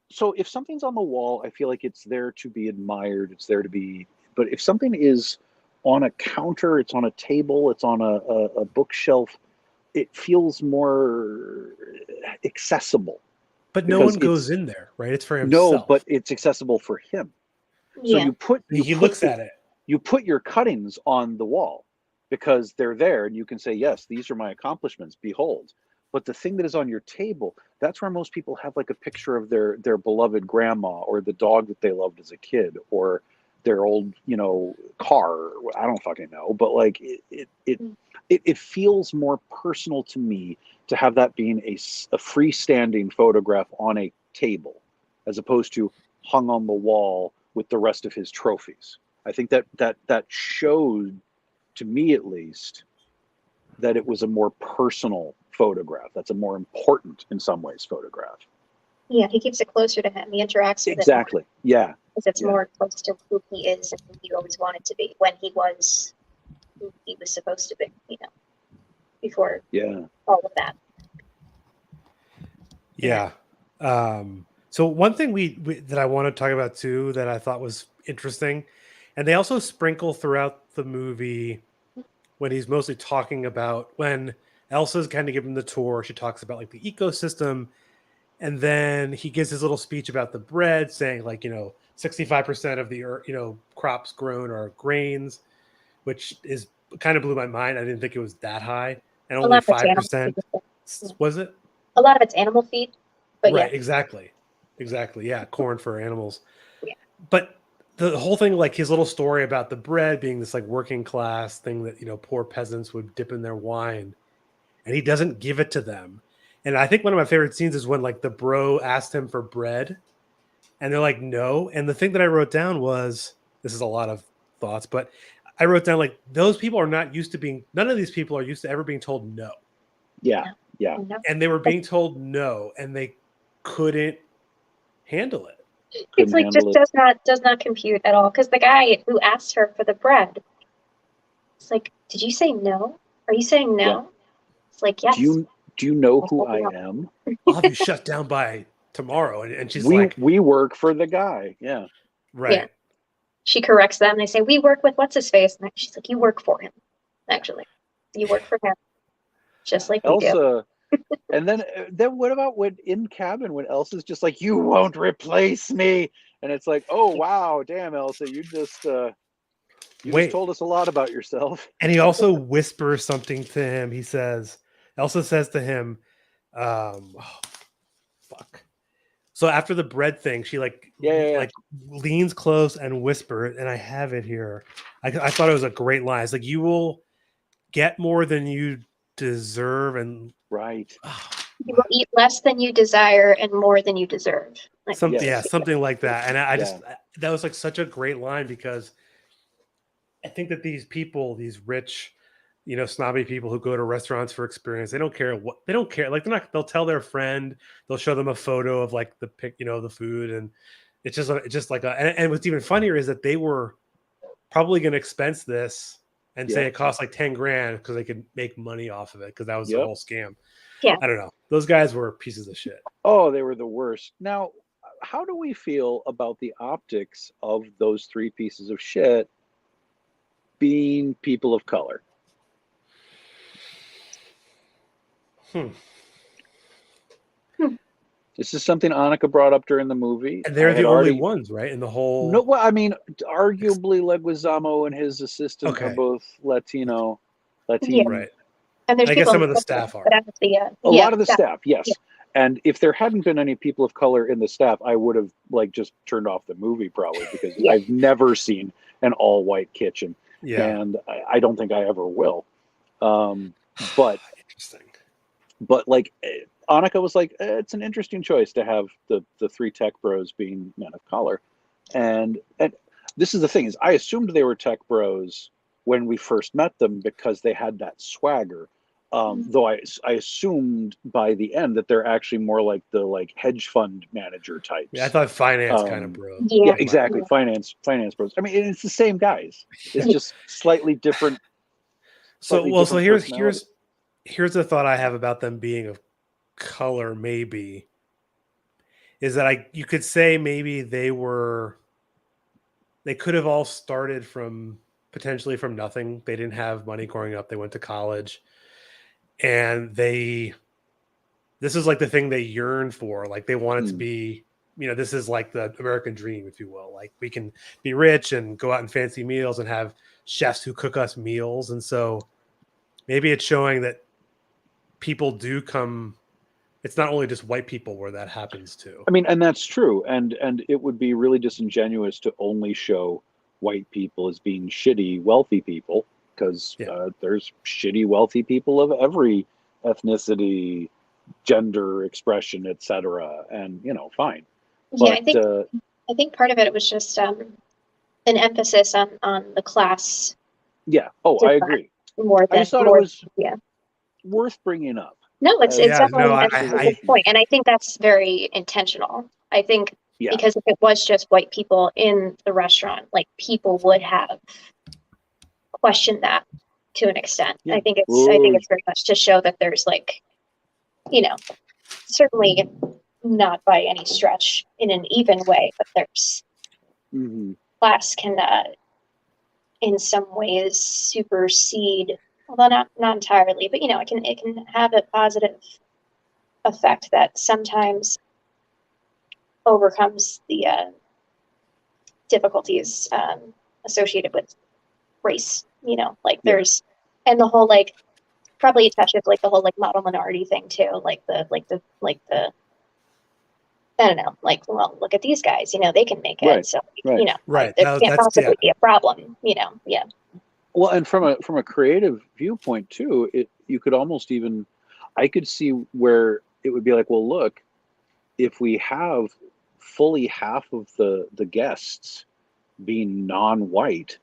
So if something's on the wall, I feel like it's there to be admired. It's there to be. But if something is on a counter, it's on a table, it's on a bookshelf, it feels more accessible. But no because one goes in there, right? It's for No, himself. but it's accessible for him. So Yeah. He looks at it. You put your cuttings on the wall because they're there and you can say, yes, these are my accomplishments, behold. But the thing that is on your table, that's where most people have like a picture of their beloved grandma or the dog that they loved as a kid or their old, car. I don't fucking know. But like it feels more personal to me to have that being a freestanding photograph on a table as opposed to hung on the wall with the rest of his trophies. I think that showed, to me at least, that it was a more personal photograph. That's a more important, in some ways, photograph. Yeah, he keeps it closer to him. He interacts with Exactly. it more, Yeah. because it's Yeah. more close to who he is and who he always wanted to be when he was who he was supposed to be, before Yeah. all of that. Yeah. So one thing we that I want to talk about too that I thought was interesting, and they also sprinkle throughout the movie when he's mostly talking about when Elsa's kind of giving the tour, she talks about like the ecosystem, and then he gives his little speech about the bread, saying like 65% of the crops grown are grains, which is kind of blew my mind. I didn't think it was that high, and A only lot of it's animal 5% feed. was it? A lot of it's animal feed, but Right, yeah. exactly. Yeah, corn for animals. Yeah. But the whole thing, like his little story about the bread being this like working class thing that, you know, poor peasants would dip in their wine, and he doesn't give it to them. And I think one of my favorite scenes is when like the bro asked him for bread and they're like, no. And the thing that I wrote down was, this is a lot of thoughts, but I wrote down like those people are not used to being, none of these people are used to ever being told no. Yeah. Yeah. And they were being told no and they couldn't handle it. It's like just does not compute at all. Because the guy who asked her for the bread, it's like, did you say no? Are you saying no? Yeah. It's like, yes. Do you know who I am? I'll have you shut down by tomorrow. And she's we work for the guy. Yeah. Right. Yeah. She corrects them. They say, we work with what's his face. And she's like, you work for him. Actually, you work for him. Just like we do. And then what about when in cabin when Elsa's just like, you won't replace me, and it's like, oh wow, damn Elsa, you just told us a lot about yourself. And he also whispers something to him. He says, Elsa says to him, fuck. So after the bread thing, she like leans close and whispers, and I have it here. I thought it was a great line. It's like, you will get more than you deserve, and right. You will eat less than you desire and more than you deserve. Like, something like that. And I just, that was like such a great line, because I think that these people, these rich, you know, snobby people who go to restaurants for experience, they don't care. Like they'll tell their friend, they'll show them a photo of like the pic, you know, the food. And it's just like and what's even funnier is that they were probably going to expense this and say it cost like 10 grand because they could make money off of it, because that was the whole scam. Yeah. I don't know. Those guys were pieces of shit. Oh, they were the worst. Now, how do we feel about the optics of those three pieces of shit being people of color? This is something Annika brought up during the movie. And they're the only ones, right? In the whole... No, well, I mean, arguably Leguizamo and his assistant are both Latino. Yeah. Right. And there's I guess some of the staff are. A lot of the staff, yes. Yeah. And if there hadn't been any people of color in the staff, I would have like just turned off the movie probably, because I've never seen an all-white kitchen. Yeah. And I don't think I ever will. But interesting. But like Annika was like, it's an interesting choice to have the three tech bros being men of color. And this is the thing, is I assumed they were tech bros when we first met them because they had that swagger. Though I assumed by the end that they're actually more like the hedge fund manager types. Yeah, I thought finance kind of bros. Yeah, exactly. Finance bros. I mean, it's the same guys. It's just slightly different. So here's the thought I have about them being of color. Maybe is that you could say maybe they could have all started potentially from nothing. They didn't have money growing up. They went to college. And this is like the thing they yearn for. Like they want it to be, you know, this is like the American dream, if you will. Like we can be rich and go out in fancy meals and have chefs who cook us meals. And so maybe it's showing that people do come. It's not only just white people where that happens to. I mean, and that's true. And it would be really disingenuous to only show white people as being shitty, wealthy people. Because there's shitty, wealthy people of every ethnicity, gender, expression, etc. And fine. Yeah, but, I think part of it was just an emphasis on the class. Yeah. Oh, I agree. More than I just thought it was worth bringing up. No, it's definitely a good point, and I think that's very intentional. I think because if it was just white people in the restaurant, like people would have question that to an extent. I think it's very much to show that there's certainly not by any stretch in an even way, but there's class can in some ways supersede, although not entirely, but it can have a positive effect that sometimes overcomes the difficulties associated with race. There's and the whole probably a touch of the whole model minority thing too, the I don't know, like, well, look at these guys, they can make it. Right, So, right. Right. This No, can't possibly be a problem, yeah. Well, and from a creative viewpoint too, you could almost even, I could see where it would be like, well, look, if we have fully half of the guests being non-white,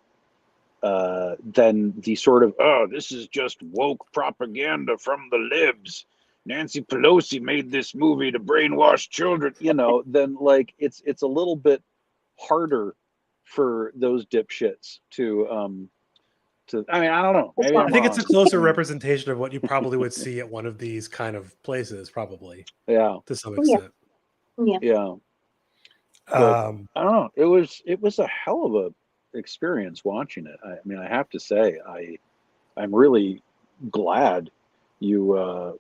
then the sort of, oh, this is just woke propaganda from the libs. Nancy Pelosi made this movie to brainwash children, then like it's a little bit harder for those dipshits to I mean, I don't know. Maybe I I'm think it's a wrong. closer representation of what you probably would see at one of these kind of places, probably Yeah, to some Yeah. extent. Yeah. yeah. But Um, I don't know. It was a hell of a experience watching it. I mean, I have to say, I'm really glad you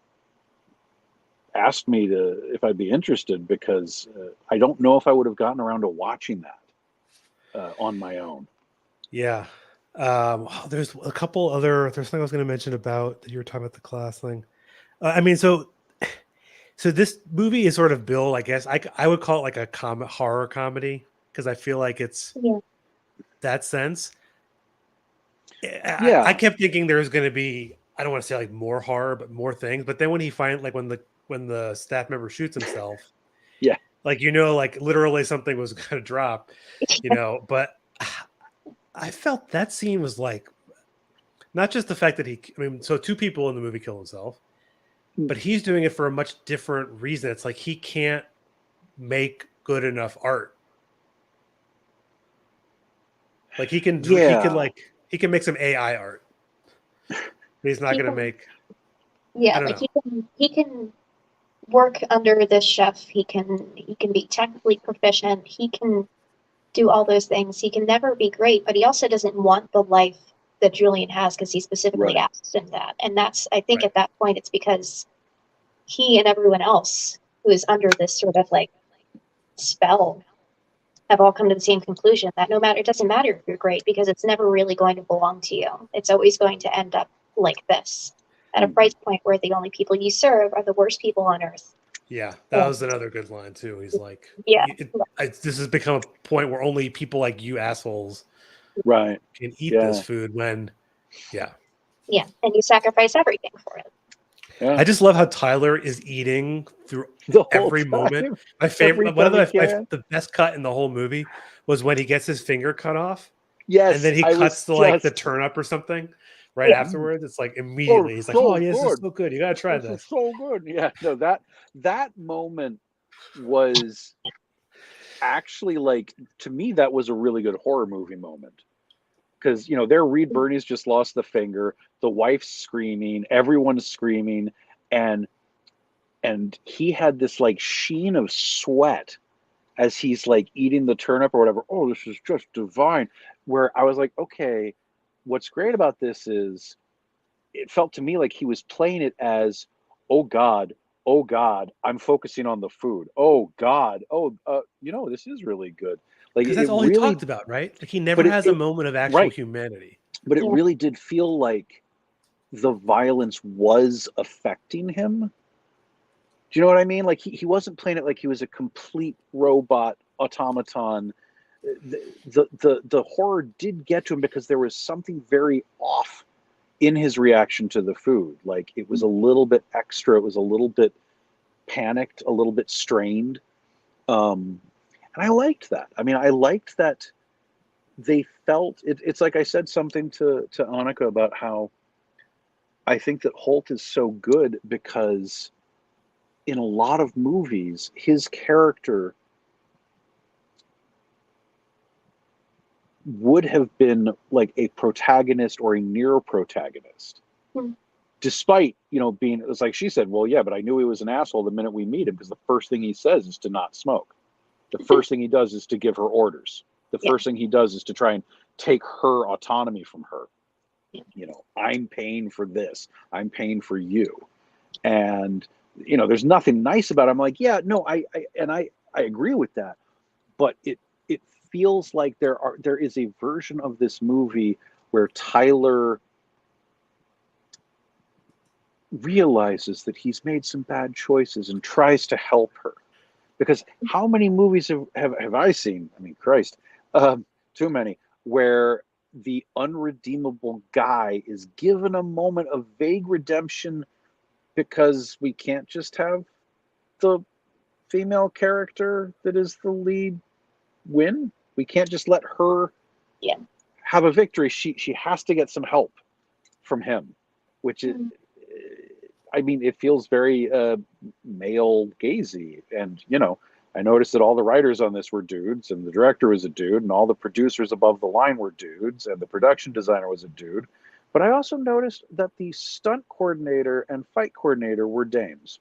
asked me if I'd be interested, because I don't know if I would have gotten around to watching that on my own. yeah. There's a couple there's something I was going to mention about that you were talking about the class thing. I mean, so this movie is sort of billed, I guess I would call it like a horror comedy, because I feel like it's Yeah. that sense. I Yeah, kept thinking there was going to be, I don't want to say like more horror, but more things. But then when he like when the staff member shoots himself, yeah, like, like literally something was going to drop, But I felt that scene was like, not just the fact that so two people in the movie kill himself, but he's doing it for a much different reason. It's like he can't make good enough art. Like he can make some AI art, but he's not going to make. Yeah, I don't like know. he can work under this chef. He can be technically proficient. He can do all those things. He can never be great, but he also doesn't want the life that Julian has, because he specifically right. asks him that. And that's, I think, Right. at that point, it's because he and everyone else who is under this sort of like spell have all come to the same conclusion that it doesn't matter if you're great, because it's never really going to belong to you. It's always going to end up like this, at a price point where the only people you serve are the worst people on earth. Yeah, that was another good line too. He's like, Yeah. this has become a point where only people like you assholes Right. can eat this food when, yeah. Yeah, and you sacrifice everything for it. Yeah. I just love how Tyler is eating through The whole every time. moment. My Every favorite, one of time he can. the best cut in the whole movie was when he gets his finger cut off. Yes, And then he I cuts was the just turnip or something right afterwards. It's like immediately he's like, so oh, yes, this is good. so good. You got to try This is this. so good. Yeah, no, that moment was actually, like, to me, that was a really good horror movie moment. Because, there Reed Birney's just lost the finger, the wife's screaming, everyone's screaming, and he had this like sheen of sweat as he's like eating the turnip or whatever. Oh, this is just divine. Where I was like, okay, what's great about this is it felt to me like he was playing it as, oh God, I'm focusing on the food. Oh God, this is really good. Like Because it that's all he really, talked about, right? Like he never but has a moment of actual right, humanity. but it really did feel like the violence was affecting him. Do you know what I mean? Like he wasn't playing it like he was a complete robot automaton. The horror did get to him because there was something very off in his reaction to the food. Like it was a little bit extra. It was a little bit panicked, a little bit strained. And I liked that. I mean, I liked that they felt it. It's like I said something to Annika about how I think that Holt is so good because in a lot of movies, his character would have been like a protagonist or a near protagonist. Despite, being, it's like she said, well, yeah, but I knew he was an asshole the minute we meet him, because the first thing he says is to not smoke. The first thing he does is to give her orders. The first thing he does is to try and take her autonomy from her. I'm paying for this. I'm paying for you. And, there's nothing nice about it. I'm like, yeah, no, I agree with that. But it feels like there is a version of this movie where Tyler realizes that he's made some bad choices and tries to help her. Because how many movies have I seen? I mean, Christ, too many, where the unredeemable guy is given a moment of vague redemption because we can't just have the female character that is the lead win. We can't just let her have a victory. She has to get some help from him, which is, I mean, it feels very male gazy. And, you know, I noticed that all the writers on this were dudes, and the director was a dude, and all the producers above the line were dudes, and the production designer was a dude. But I also noticed that the stunt coordinator and fight coordinator were dames,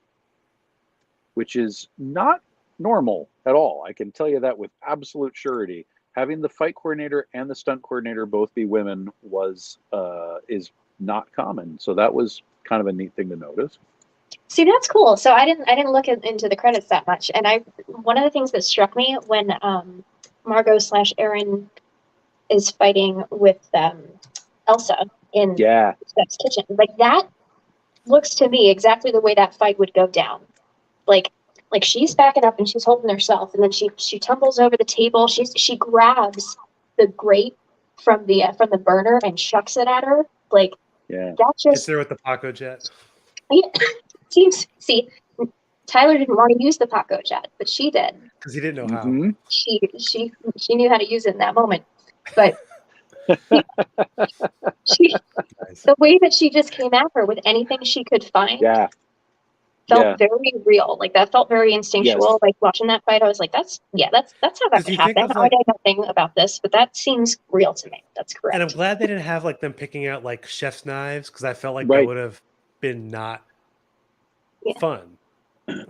which is not normal at all. I can tell you that with absolute surety. Having the fight coordinator and the stunt coordinator both be women is not common. So that was kind of a neat thing to notice. See, that's cool. So I didn't look into the credits that much. And one of the things that struck me when Margot/Erin is fighting with Elsa in Steph's kitchen, like that looks to me exactly the way that fight would go down. Like she's backing up and she's holding herself, and then she tumbles over the table. She grabs the grate from the burner and chucks it at her. Like that just gets there with the Paco jet. Yeah, see, Tyler didn't want to use the Paco jet, but she did because he didn't know how. She knew how to use it in that moment, but the way that she just came at her with anything she could find felt very real. Like that felt very instinctual. Like watching that fight, I was like, that's how that could happen. I know nothing about this, but that seems real to me. That's correct. And I'm glad they didn't have like them picking out like chef's knives, because I felt like that would have been not fun.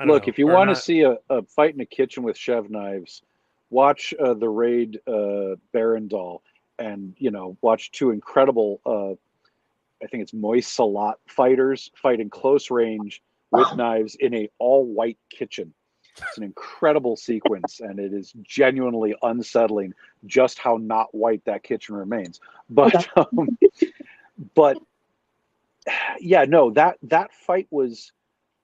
Look, if you want to see a fight in a kitchen with chef knives, watch the Raid Barandal, and watch two incredible I think it's Moist Salat fighters fight in close range with knives in a all-white kitchen. It's an incredible sequence, and it is genuinely unsettling just how not white that kitchen remains. But yeah, no, that fight was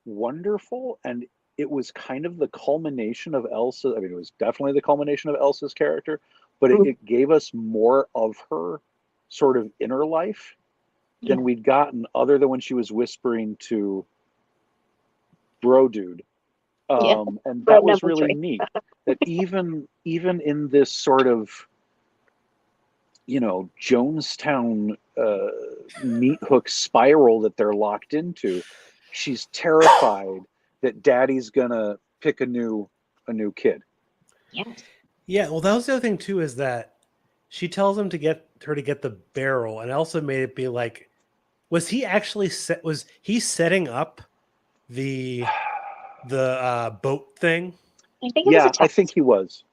wonderful, and it was kind of the culmination of Elsa. I mean, it was definitely the culmination of Elsa's character, but it gave us more of her sort of inner life than we'd gotten, other than when she was whispering to Bro Dude. And that was really neat. That even in this sort of Jonestown meat hook spiral that they're locked into, she's terrified that Daddy's gonna pick a new kid. Yeah. Well, that was the other thing too, is that she tells him to get the barrel, and Elsa made it be like, was he setting up the boat thing? I think he was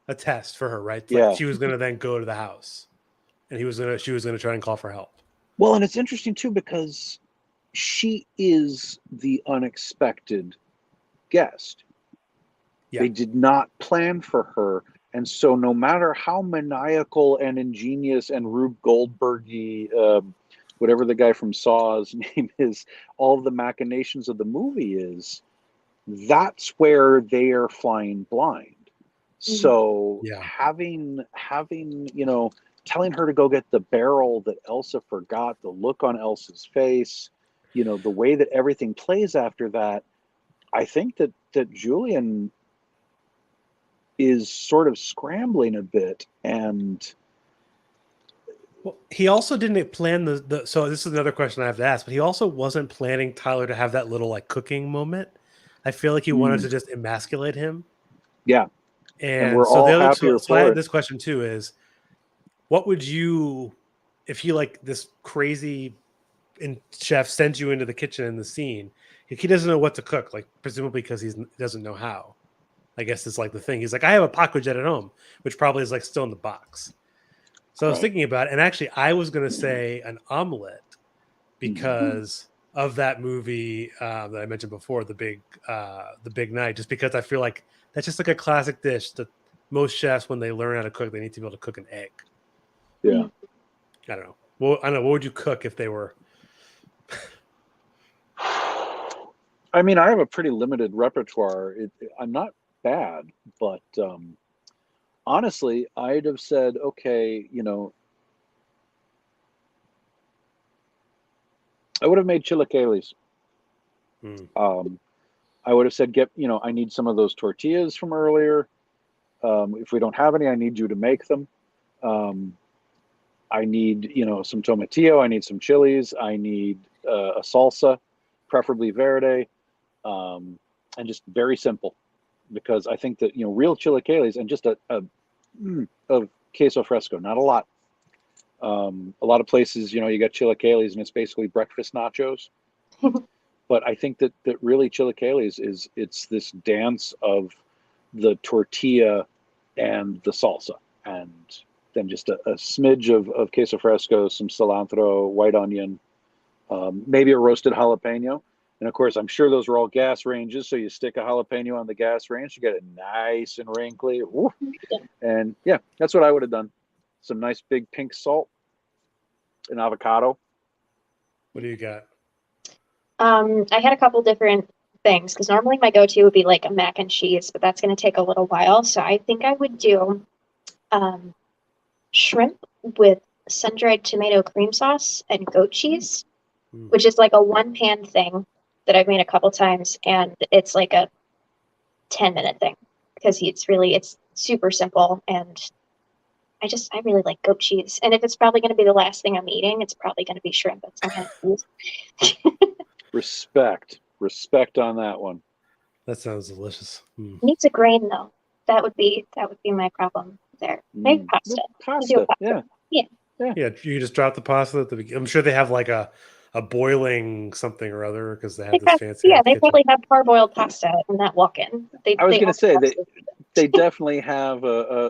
a test for her, right? She was gonna then go to the house, and she was gonna try and call for help. Well, and it's interesting too, because she is the unexpected guest. They did not plan for her, and so no matter how maniacal and ingenious and Rube Goldberg-y, whatever the guy from Saw's name is, all the machinations of the movie is, that's where they are flying blind. So having telling her to go get the barrel that Elsa forgot, the look on Elsa's face, the way that everything plays after that, I think that Julian is sort of scrambling a bit. And he also didn't plan the so this is another question I have to ask, but he also wasn't planning Tyler to have that little like cooking moment. I feel like he wanted to just emasculate him. And we're all happier for I had it. this question too, is what would you, if he like this crazy chef sends you into the kitchen in the scene, he doesn't know what to cook, like presumably because he doesn't know how. I guess it's like the thing. He's like, I have a Paco jet at home, which probably is like still in the box. So I was thinking about it, and actually I was going to say an omelet because of that movie that I mentioned before, the big night, just because I feel like that's just like a classic dish that most chefs, when they learn how to cook, they need to be able to cook an egg. Yeah. I don't know. Well, I don't know. What would you cook if they were? I mean, I have a pretty limited repertoire. I'm not bad, but honestly, I'd have said, okay, I would have made chilaquiles. Mm. I would have said, I need some of those tortillas from earlier. If we don't have any, I need you to make them. I need, some tomatillo. I need some chilies. I need a salsa, preferably verde, and just very simple. Because I think that, real chilaquiles and just of queso fresco, not a lot. A lot of places, you got chilaquiles and it's basically breakfast nachos. But I think that really chilaquiles it's this dance of the tortilla and the salsa, and then just a smidge of queso fresco, some cilantro, white onion, maybe a roasted jalapeno. And of course, I'm sure those are all gas ranges. So you stick a jalapeno on the gas range, you get it nice and wrinkly. Woo. And yeah, that's what I would have done. Some nice big pink salt, an avocado. What do you got? I had a couple different things because normally my go-to would be like a mac and cheese, but that's going to take a little while. So I think I would do shrimp with sun-dried tomato cream sauce and goat cheese, which is like a one-pan thing that I've made a couple times, and it's like a 10-minute thing because it's super simple, and I really like goat cheese. And if it's probably going to be the last thing I'm eating, it's probably going to be shrimp at some point. Respect on that one. That sounds delicious. It needs a grain though. That would be my problem there. Maybe pasta. Pasta. Yeah. Yeah, you just drop the pasta at the beginning. I'm sure they have like a boiling something or other because they have this fancy. Yeah, they kitchen. probably have parboiled pasta in that walk-in. I was going to say they definitely have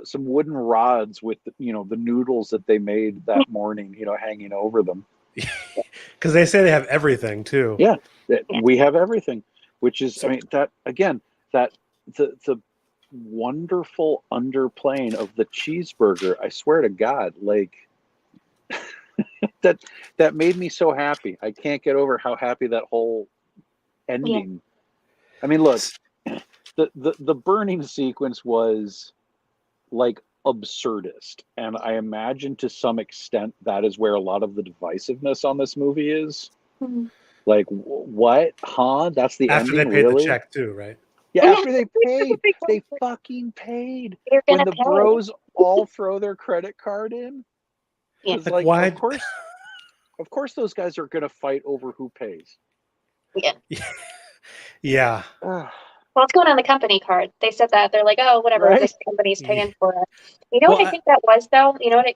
some wooden rods with the noodles that they made that morning, hanging over them. Because they say they have everything too. Yeah, we have everything, which is, I mean, that again, that the wonderful underplaying of the cheeseburger. I swear to God, like that made me so happy. I can't get over how happy that whole ending. Yeah. I mean, look, the burning sequence was like absurdist, and I imagine to some extent that is where a lot of the divisiveness on this movie is. Mm-hmm. Like, what? Huh? That's the after ending, they paid really? the check too, right? Yeah, after they paid. They fucking paid. When the bros all throw their credit card in. Yeah. Like why? Of course those guys are gonna fight over who pays. Yeah. Yeah. Well, it's going on the company card. They said that. They're like, oh, whatever, right? This company's paying for it. You know what I think that was, though? You know what?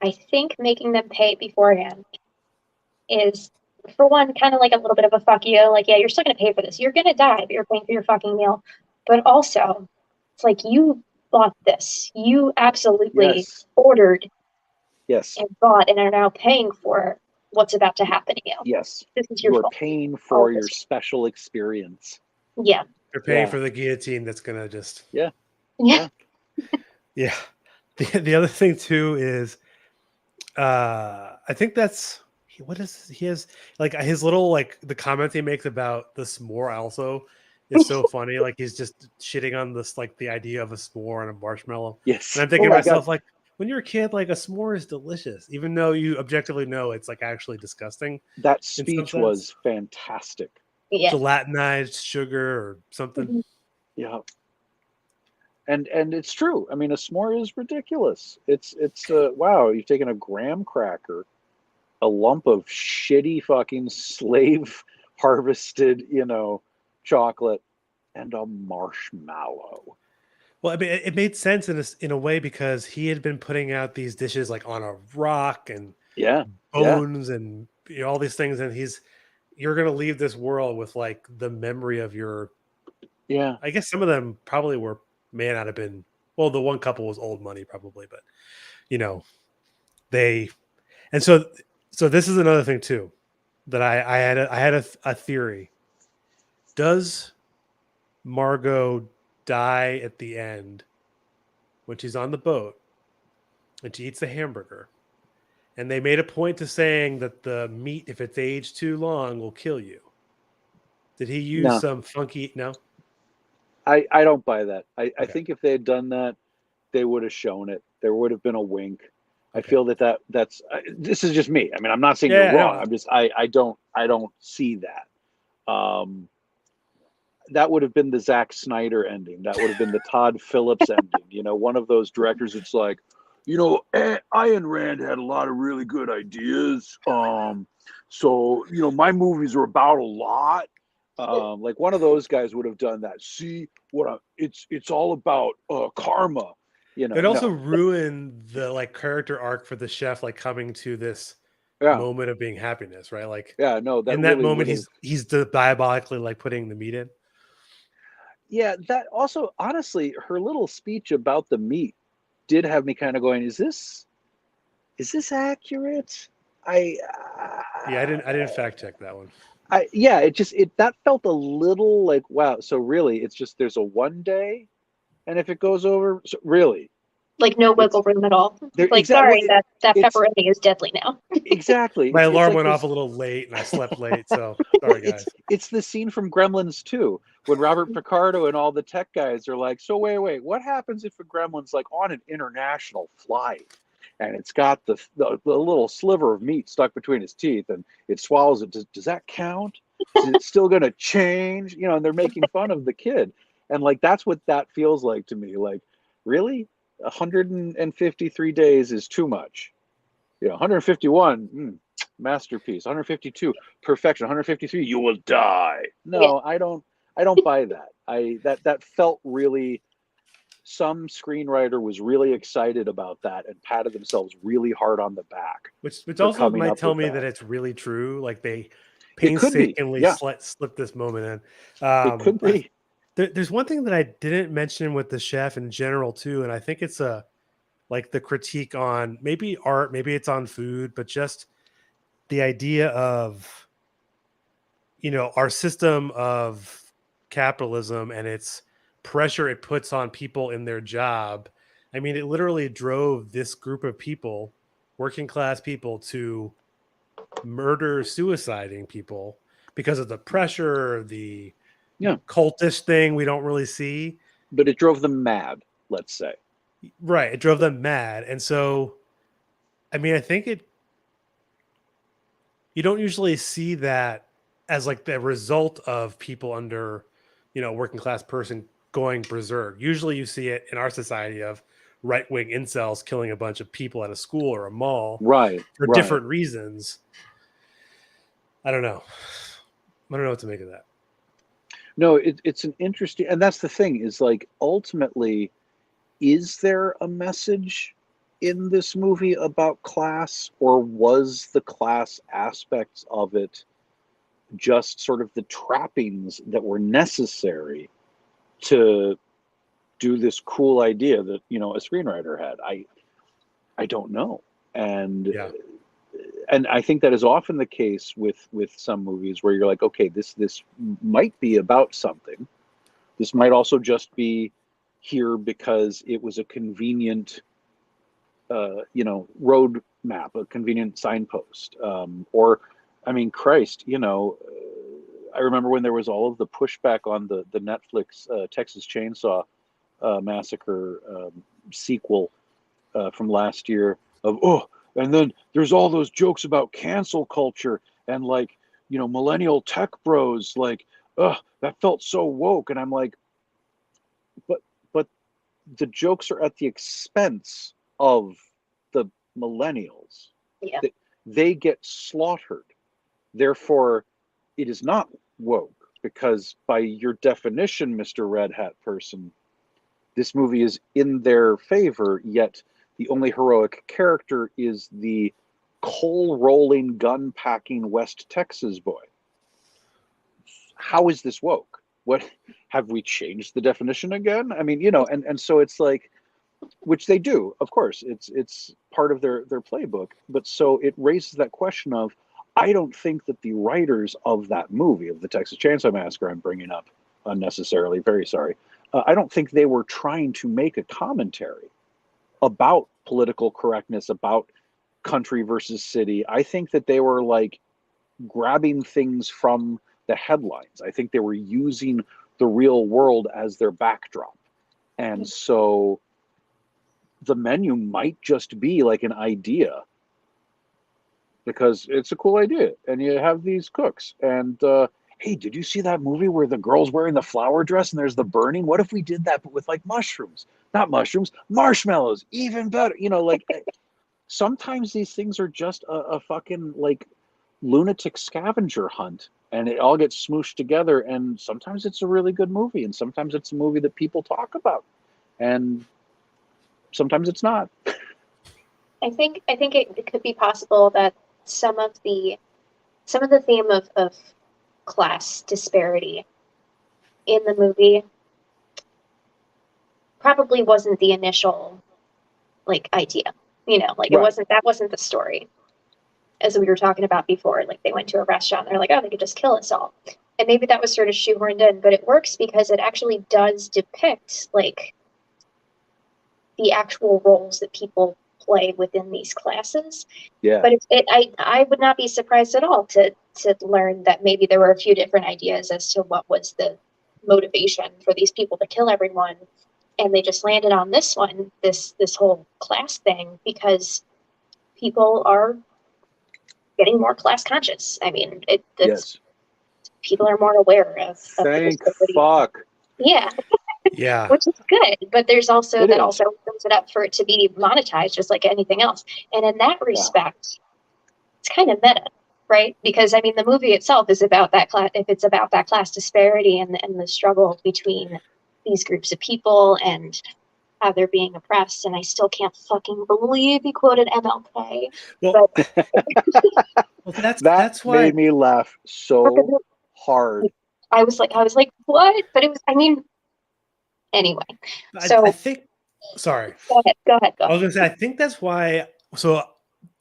I think making them pay beforehand is, for one, kind of like a little bit of a fuck you. Like, yeah, you're still going to pay for this. You're going to die if you're paying for your fucking meal. But also, it's like, you bought this. You absolutely ordered and bought and are now paying for what's about to happen to you. Yes. This is your fault. Paying for your special experience. Yeah. You're paying for the guillotine that's going to just... Yeah. Yeah. The other thing, too, is I think that's... What is... He has... Like, his little, like, the comment he makes about the s'more also is so funny. Like, he's just shitting on this, like, the idea of a s'more and a marshmallow. Yes. And I'm thinking to myself, like, when you're a kid, like a s'more is delicious, even though you objectively know it's like actually disgusting. That speech was fantastic. Yeah. Gelatinized sugar or something. Mm-hmm. Yeah. And it's true. I mean, a s'more is ridiculous. It's wow, you've taken a graham cracker, a lump of shitty fucking slave harvested, chocolate, and a marshmallow. Well, I mean, it made sense in a way because he had been putting out these dishes like on a rock and bones and all these things, and you're gonna leave this world with like the memory of your. Yeah, I guess some of them probably may not have been. Well, the one couple was old money probably, but and so this is another thing too that I had a theory. Does Margot die at the end when she's on the boat and she eats the hamburger, and they made a point to saying that the meat, if it's aged too long, will kill you? Did he use No. some funky? No. I don't buy that. I Okay. think if they had done that, they would have shown it. There would have been a wink. I Okay. feel that's this is just me. I mean, I'm not saying Yeah, you're no. wrong. I'm just I don't see that. That would have been the Zack Snyder ending. That would have been the Todd Phillips ending. You know, one of those directors. It's like, you know, Ayn Rand had a lot of really good ideas. So you know, my movies are about a lot. Like one of those guys would have done that. See it's all about karma. You know, It also no, ruined the like character arc for the chef, like coming to this yeah, moment of being happiness, right? Like yeah, no, that in that really moment, would have. he's diabolically like putting the meat in. Yeah, that also, honestly, her little speech about the meat did have me kind of going, is this accurate? I, Yeah, I didn't fact check that one. yeah, it that felt a little like, wow. So really, it's just there's a 1 day, and if it goes over, so really, Like no it's wiggle room at all. there Like, exactly. sorry, that It's pepperoni is deadly now. exactly. My It's alarm like went off this. a little late, and I slept late, so Well, sorry, guys. it's the scene from Gremlins 2 when Robert Picardo and all the tech guys are like, so wait, what happens if a gremlin's like on an international flight and it's got the little sliver of meat stuck between his teeth and it swallows it? Does that count? Is it still going to change? You know, and they're making fun of the kid. And like, that's what that feels like to me. Like, really? 153 days is too much. You know, 151, masterpiece. 152, perfection. 153, you will die. Yeah. No, I don't buy that. That felt really, some screenwriter was really excited about that and patted themselves really hard on the back Which for also coming might up tell with me that that. it's really true. Like they It could be. painstakingly Yeah, slip this moment in. it could be. There's one thing that I didn't mention with the chef in general too, and I think it's a like the critique on maybe art, maybe it's on food, but just the idea of our system of capitalism and its pressure it puts on people in their job. I mean, it literally drove this group of people, working class people, to murder suiciding people because of the pressure, the Yeah, cultish thing we don't really see. but it drove them mad, let's say. Right. It drove them mad. And so, I mean, I think you don't usually see that as like the result of people under, working class person going berserk. Usually you see it in our society of right wing incels killing a bunch of people at a school or a mall Right, for right. different reasons. I don't know. I don't know what to make of that. No, it's an interesting, and that's the thing is like ultimately, is there a message in this movie about class, or was the class aspects of it just sort of the trappings that were necessary to do this cool idea that a screenwriter had? I don't know, and Yeah. and I think that is often the case with some movies where you're like, okay, this might be about something. This might also just be here because it was a convenient road map, a convenient signpost, or I mean, Christ, I remember when there was all of the pushback on the Netflix Texas Chainsaw Massacre sequel from last year of, and then there's all those jokes about cancel culture and like, millennial tech bros, like, that felt so woke. And I'm like, but the jokes are at the expense of the millennials. Yeah. They get slaughtered. Therefore, it is not woke because by your definition, Mr. Red Hat person, this movie is in their favor, yet the only heroic character is the coal rolling, gun packing West Texas boy. How is this woke? What have we changed the definition again? I mean, and so it's like, which they do, of course, it's part of their playbook. But so it raises that question of, I don't think that the writers of that movie, of the Texas Chainsaw Massacre, I'm bringing up unnecessarily, very sorry, I don't think they were trying to make a commentary about political correctness, about country versus city. I think that they were like grabbing things from the headlines. I think they were using the real world as their backdrop. And so the menu might just be like an idea, because it's a cool idea. And you have these cooks. And hey, did you see that movie where the girl's wearing the flower dress and there's the burning? What if we did that but with like mushrooms? Not mushrooms, marshmallows, even better. You know, like sometimes these things are just a fucking like lunatic scavenger hunt, and it all gets smooshed together. And sometimes it's a really good movie, and sometimes it's a movie that people talk about, and sometimes it's not. I think it could be possible that some of the theme of class disparity in the movie probably wasn't the initial like idea. You know, like Right. that wasn't the story. As we were talking about before, like they went to a restaurant, they're like, oh, they could just kill us all. And maybe that was sort of shoehorned in, but it works because it actually does depict like the actual roles that people play within these classes. Yeah. But I would not be surprised at all to learn that maybe there were a few different ideas as to what was the motivation for these people to kill everyone, and they just landed on this one, this whole class thing, because people are getting more class conscious. I mean, Yes. people are more aware of the Thank disability. fuck. Yeah. Yeah. Which is good, but there's also It is. also opens it up for it to be monetized just like anything else. And in that respect, it's kind of meta, right? Because I mean, the movie itself is about that class. If it's about that class disparity and the struggle between these groups of people and how they're being oppressed, and I still can't fucking believe he quoted MLK. Well, well that's why made me laugh so hard. I was like, what? But it was, I mean, anyway. So I think. Sorry. Go ahead. I was gonna say I think that's why. So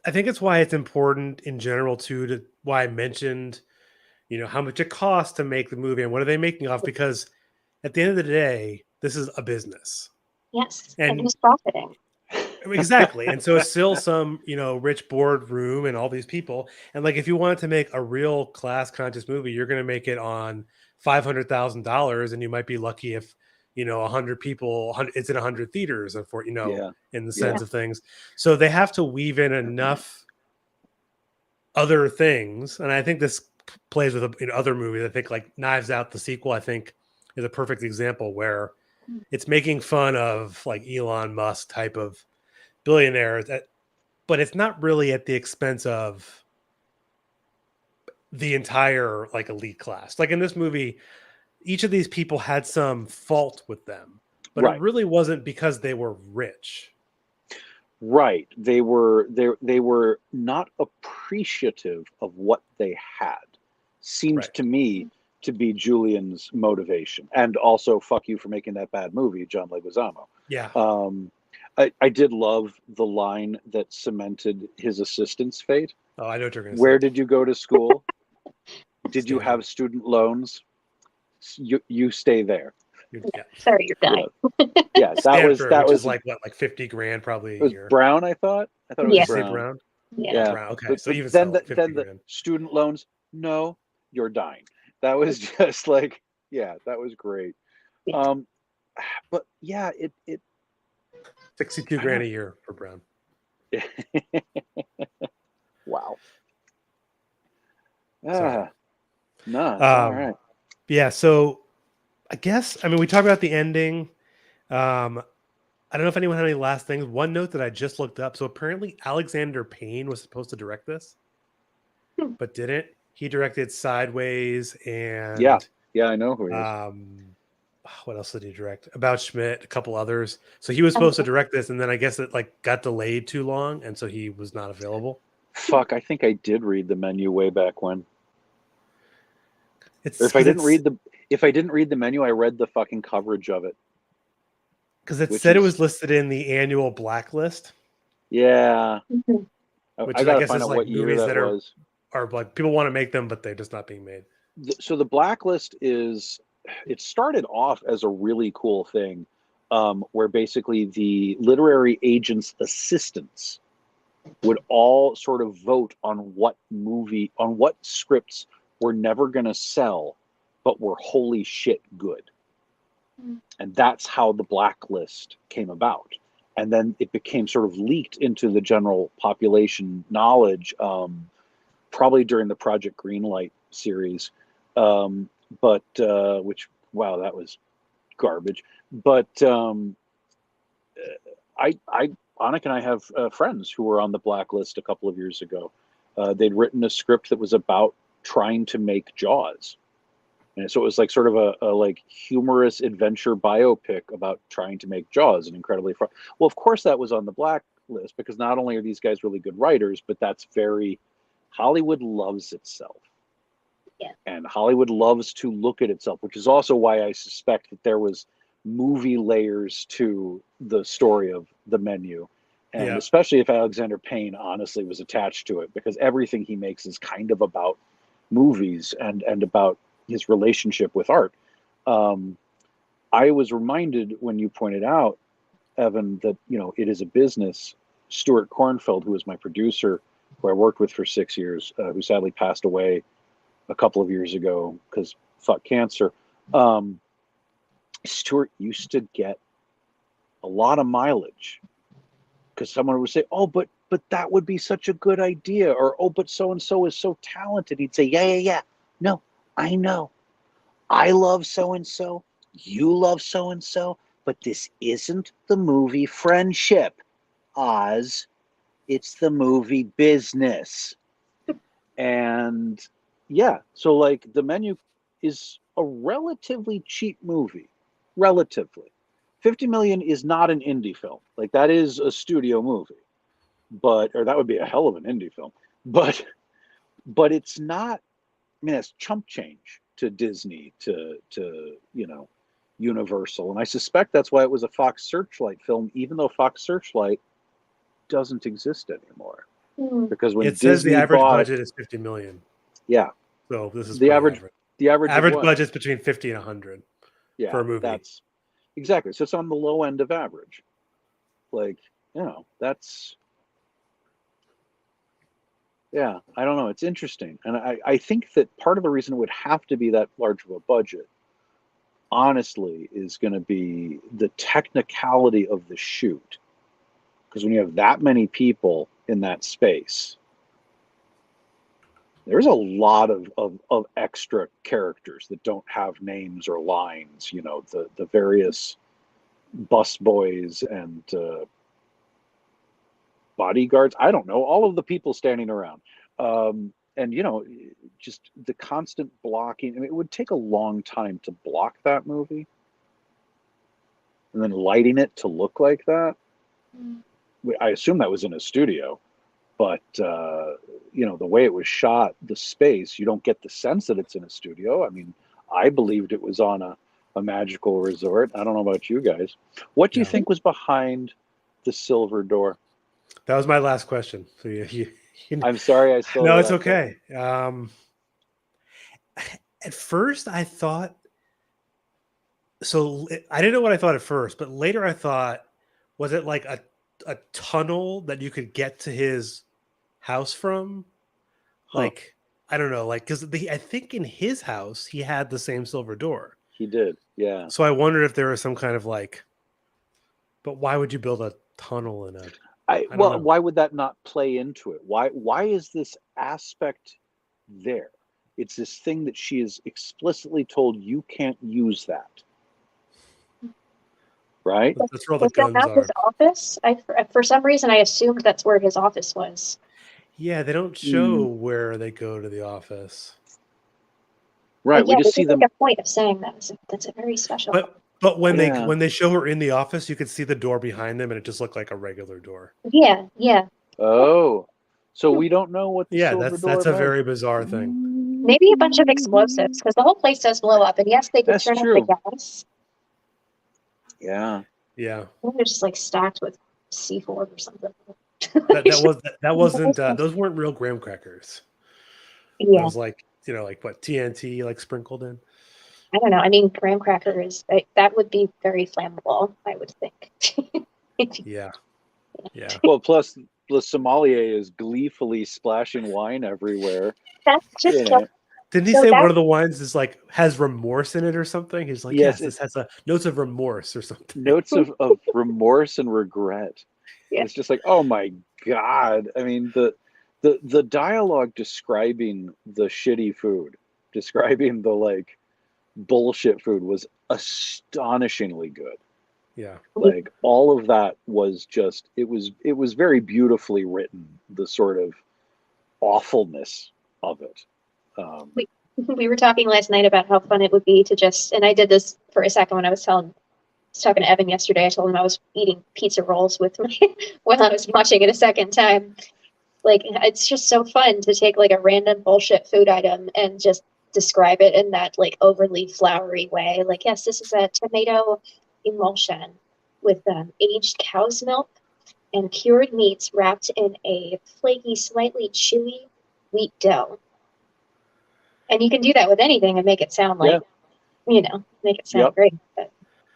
I think it's why it's important in general too. To why I mentioned, how much it costs to make the movie and what are they making off, because at the end of the day, this is a business. Yes, And who's profiting? Exactly. And so it's still some, rich boardroom and all these people. And like, if you wanted to make a real class conscious movie, you're going to make it on $500,000, and you might be lucky if, 100 people, it's in 100 theaters for, in the sense of things. So they have to weave in enough other things. And I think this plays with other movies. I think like Knives Out, the sequel, I think is a perfect example where it's making fun of like Elon Musk type of billionaires, but it's not really at the expense of the entire like elite class. Like in this movie, each of these people had some fault with them, but it really wasn't because they were rich. Right. They were not appreciative of what they had. Seemed to me to be Julian's motivation. And also, fuck you for making that bad movie, John Leguizamo. Yeah. I did love the line that cemented his assistant's fate. Oh, I know what you're going to say. Where did you go to school? Did you have student loans? You stay there. Yeah. Sorry, you're dying. Yeah, that was like what, like 50 grand probably a year. Brown, I thought it was Brown. Yeah. Brown. Okay, but so even then the student loans. No, you're dying. That was just like, that was great. But yeah, it 62 grand a year for Brown. Wow. No. All right. Yeah. So I guess, we talked about the ending. I don't know if anyone had any last things. One note that I just looked up. So apparently Alexander Payne was supposed to direct this, but didn't. He directed Sideways and I know who he is. What else did he direct? About Schmidt, a couple others. So he was supposed to direct this, and then I guess it like got delayed too long, and so he was not available. Fuck, I think I did read the menu way back when. If I didn't read the menu, I read the fucking coverage of it. Because it said it was listed in the annual blacklist. Yeah. Which I gotta guess find is out like what year movies that was. Are like people want to make them, but they're just not being made. So the blacklist it started off as a really cool thing, where basically the literary agents' assistants would all sort of vote on what scripts were never going to sell, but were holy shit good. Mm. And that's how the blacklist came about. And then it became sort of leaked into the general population knowledge, probably during the Project Greenlight series. But which, wow, that was garbage. But Annika and I have friends who were on the blacklist a couple of years ago. They'd written a script that was about trying to make Jaws. And so it was like sort of a like humorous adventure biopic about trying to make Jaws, and incredibly fun. Well, of course that was on the blacklist because not only are these guys really good writers, but that's very Hollywood loves itself. Yeah. And Hollywood loves to look at itself, which is also why I suspect that there was movie layers to the story of The Menu. And Yeah. especially if Alexander Payne honestly was attached to it, because everything he makes is kind of about movies and about his relationship with art. I was reminded when you pointed out, Evan, that, you know, it is a business. Stuart Kornfeld, who was my producer, who I worked with for 6 years, who sadly passed away a couple of years ago because fuck cancer. Stuart used to get a lot of mileage because someone would say, "Oh, but that would be such a good idea," or "Oh, but so and so is so talented." He'd say, "Yeah. No, I know. I love so and so. You love so and so, but this isn't the movie Friendship, Oz. It's the movie business." And yeah, so like The Menu is a relatively cheap movie. Relatively. 50 million is not an indie film. Like that is a studio movie. But or that would be a hell of an indie film. But it's not, I mean, it's chump change to Disney, to you know, Universal. And I suspect that's why it was a Fox Searchlight film, even though Fox Searchlight doesn't exist anymore. Mm. Because when It says Disney the average bought, budget is 50 million. yeah, So this is the pretty average of what? budget's between 50 and 100 Yeah, for a movie. that's exactly. So it's on the low end of average. Like, you know, that's, yeah, I don't know. It's interesting. And I think that part of the reason it would have to be that large of a budget, honestly, is going to be the technicality of the shoot. Because when you have that many people in that space, there's a lot of extra characters that don't have names or lines, you know, the various bus boys and bodyguards. I don't know, all of the people standing around. And, you know, just the constant blocking. I mean, it would take a long time to block that movie. And then lighting it to look like that. Mm. I assume that was in a studio. But, you know, the way it was shot, the space, you don't get the sense that it's in a studio. I mean, I believed it was on a magical resort. I don't know about you guys. What do you Yeah. think was behind the silver door? That was my last question. So you know. I'm sorry I stole No, your it's last okay. At first, I thought so. I didn't know what I thought at first, but later I thought, was it like a tunnel that you could get to his house from? Huh. Like, I don't know, like because I think in his house he had the same silver door. He did, yeah. So I wondered if there was some kind of like, but why would you build a tunnel in a? I don't Well, know. why would that not play into it? Why is this aspect there? It's this thing that she is explicitly told you can't use that. Right? That's where all the Was that guns not are. his office? For some reason, I assumed that's where his office was. Yeah, they don't show where they go to the office. Right. We Yeah, just they see make them. a point of saying that. That's a very special. But when Yeah. they show her in the office, you could see the door behind them, and it just looked like a regular door. Yeah. Oh, so we don't know what the Yeah, silver door that's a meant. very bizarre thing. Maybe a bunch of explosives, because the whole place does blow up. And yes, they did That's turn true. up the gas. Yeah. Yeah, They're just like stacked with C4 or something. that wasn't those weren't real graham crackers. That Yeah, was like, you know, like what, TNT like sprinkled in. I don't know. I mean, graham cracker is that would be very flammable, I would think. Yeah. Well, plus the sommelier is gleefully splashing wine everywhere. That's just You know. Didn't he So say that one of the wines is like has remorse in it or something? He's like, Yes, yes, this has a notes of remorse or something. notes of remorse and regret. Yeah. It's just like, oh my God. I mean, the dialogue describing the shitty food, describing the like bullshit food was astonishingly good. Yeah. Like all of that was just it was very beautifully written, the sort of awfulness of it. we were talking last night about how fun it would be to just, and I did this for a second when I was talking to Evan yesterday. I told him I was eating pizza rolls with my while I was watching it a second time. Like, it's just so fun to take like a random bullshit food item and just describe it in that like overly flowery way. Like, yes, this is a tomato emulsion with aged cow's milk and cured meats wrapped in a flaky, slightly chewy wheat dough. And you can do that with anything and make it sound like, make it sound Yep. great. But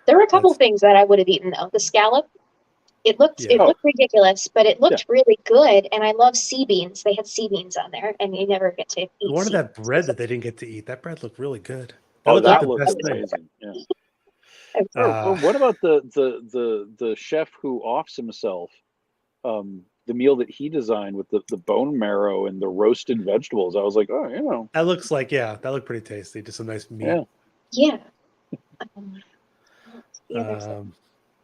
there were a couple That's- things that I would have eaten though. The scallop, it looked Yeah. ridiculous, but it looked really good. And I love sea beans. They had sea beans on there, and you never get to eat. I wanted sea that beans. bread that they didn't get to eat. That bread looked really good. Oh, looked like that the looks best thing. amazing. Yeah. Uh, What about the chef who offs himself? The meal that he designed with the bone marrow and the roasted vegetables. I was like, oh, that looks like that looked pretty tasty. Just some nice meat. yeah. There's Um,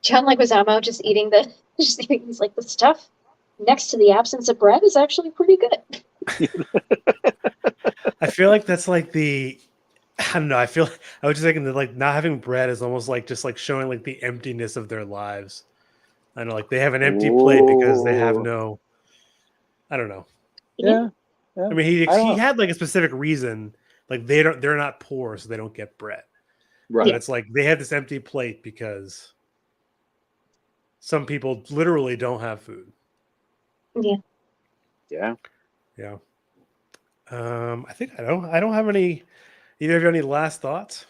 John Leguizamo just eating he's like, the stuff next to the absence of bread is actually pretty good. I feel like that's like I don't know. I was just thinking that like not having bread is almost like just like showing like the emptiness of their lives. I know, like they have an empty plate because they have Ooh. no. I don't know. Yeah. I mean, he I don't know. had like a specific reason. Like they're not poor, so they don't get bread. Right. But it's like they have this empty plate because some people literally don't have food. Yeah. Yeah. Yeah. I think I don't have any. Either of you have any last thoughts?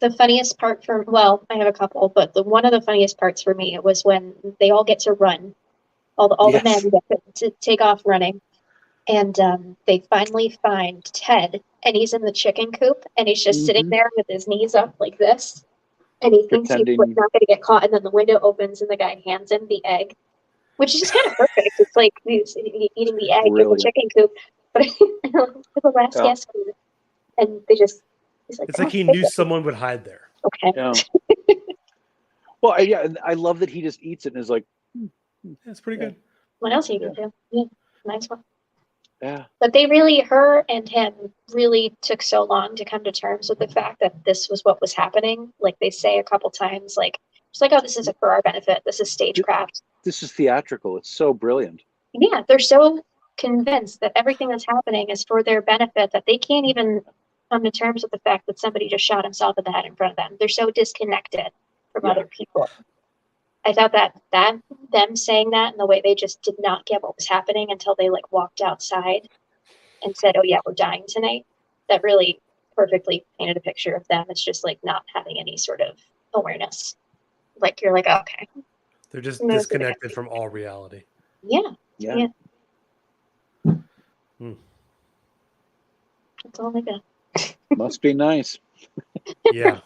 The funniest part I have a couple, but one of the funniest parts for me was when they all get to run. All the men get to take off running. And they finally find Ted, and he's in the chicken coop, and he's just sitting there with his knees up like this. And he thinks he's Pretending. not going to get caught, and then the window opens, and the guy hands him the egg, which is just kind of perfect. It's like he's eating the egg in the Brilliant. chicken coop. But the last Yeah. guest, and he's like, It's like he knew someone would hide there. Okay. Yeah. Well, I love that he just eats it and is like, That's pretty good. What else you can do? Yeah, nice one. yeah. But her and him really took so long to come to terms with the fact that this was what was happening. Like they say a couple times, like, it's like, oh, this isn't for our benefit. This is stagecraft. This is theatrical. It's so brilliant. Yeah, they're so convinced that everything that's happening is for their benefit that they can't even come to terms with the fact that somebody just shot himself in the head in front of them. They're so disconnected from other people. I thought that them saying that and the way they just did not get what was happening until they like walked outside and said, oh yeah, we're dying tonight. That really perfectly painted a picture of them. It's just like not having any sort of awareness. Like you're like, okay. They're just disconnected from all reality. Yeah. Yeah. That's all I got. Must be nice. Yeah.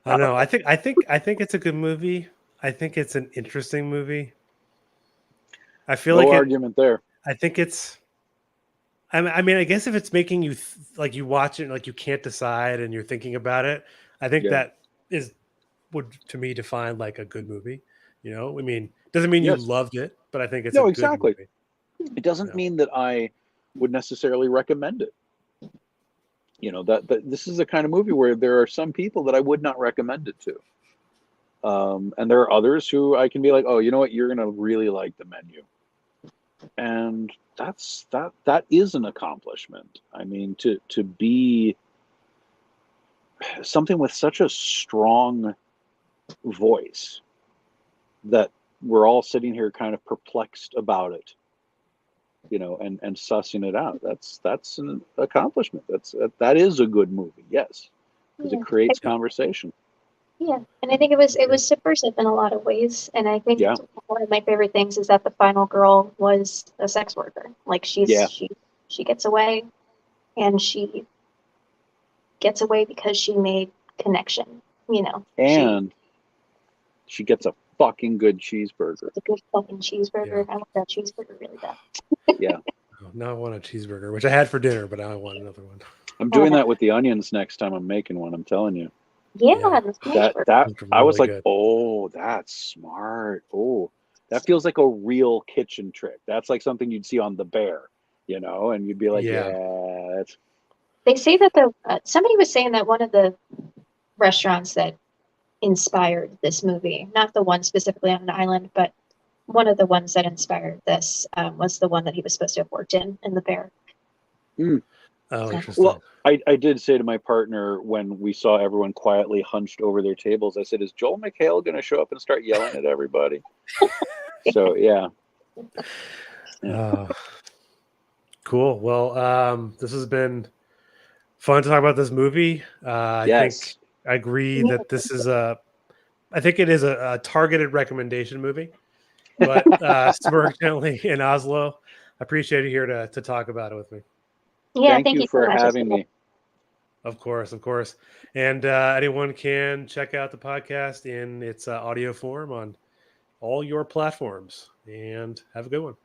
I know. I think it's a good movie. I think it's an interesting movie. I feel No like argument there. I think it's. I mean, I guess if it's making you like you watch it, and like you can't decide, and you're thinking about it, I think that would to me define like a good movie. You know, I mean, doesn't mean you loved it, but I think it's a good movie. It doesn't mean that I would necessarily recommend it. You know, that this is the kind of movie where there are some people that I would not recommend it to. And there are others who I can be like, oh, you know what, you're gonna really like the menu. And that is an accomplishment. I mean, to be something with such a strong voice that we're all sitting here kind of perplexed about it, you know, and sussing it out. That's an accomplishment. That is a good movie, yes, because it creates conversation. Yeah, and I think it was subversive in a lot of ways. And I think one of my favorite things is that the final girl was a sex worker. Like she gets away, and she gets away because she made connection. And she gets a fucking good cheeseburger. It's a good fucking cheeseburger. Yeah. I want that cheeseburger really bad. Yeah. Oh, now I want a cheeseburger, which I had for dinner, but now I want another one. I'm doing that with the onions next time I'm making one, I'm telling you. Yeah, Yeah. the smash That burger. that Those are I was really like, good. oh, that's smart. Oh, that feels like a real kitchen trick. That's like something you'd see on The Bear, and you'd be like, Yeah. yeah, that's They say that somebody was saying that one of the restaurants that inspired this movie, not the one specifically on an island, but one of the ones that inspired this was the one that he was supposed to have worked in The Bear. Oh, So- interesting. well. I did say to my partner when we saw everyone quietly hunched over their tables, I said, "Is Joel McHale going to show up and start yelling at everybody?" So yeah. Cool. Well, this has been fun to talk about this movie. I think Yes. I agree Yeah. that this is I think it is a targeted recommendation movie. But Smirk Gently in Oslo, I appreciate you here to talk about it with me. Yeah, Thank you so for much. having me. Of course. And anyone can check out the podcast in its audio form on all your platforms. And have a good one.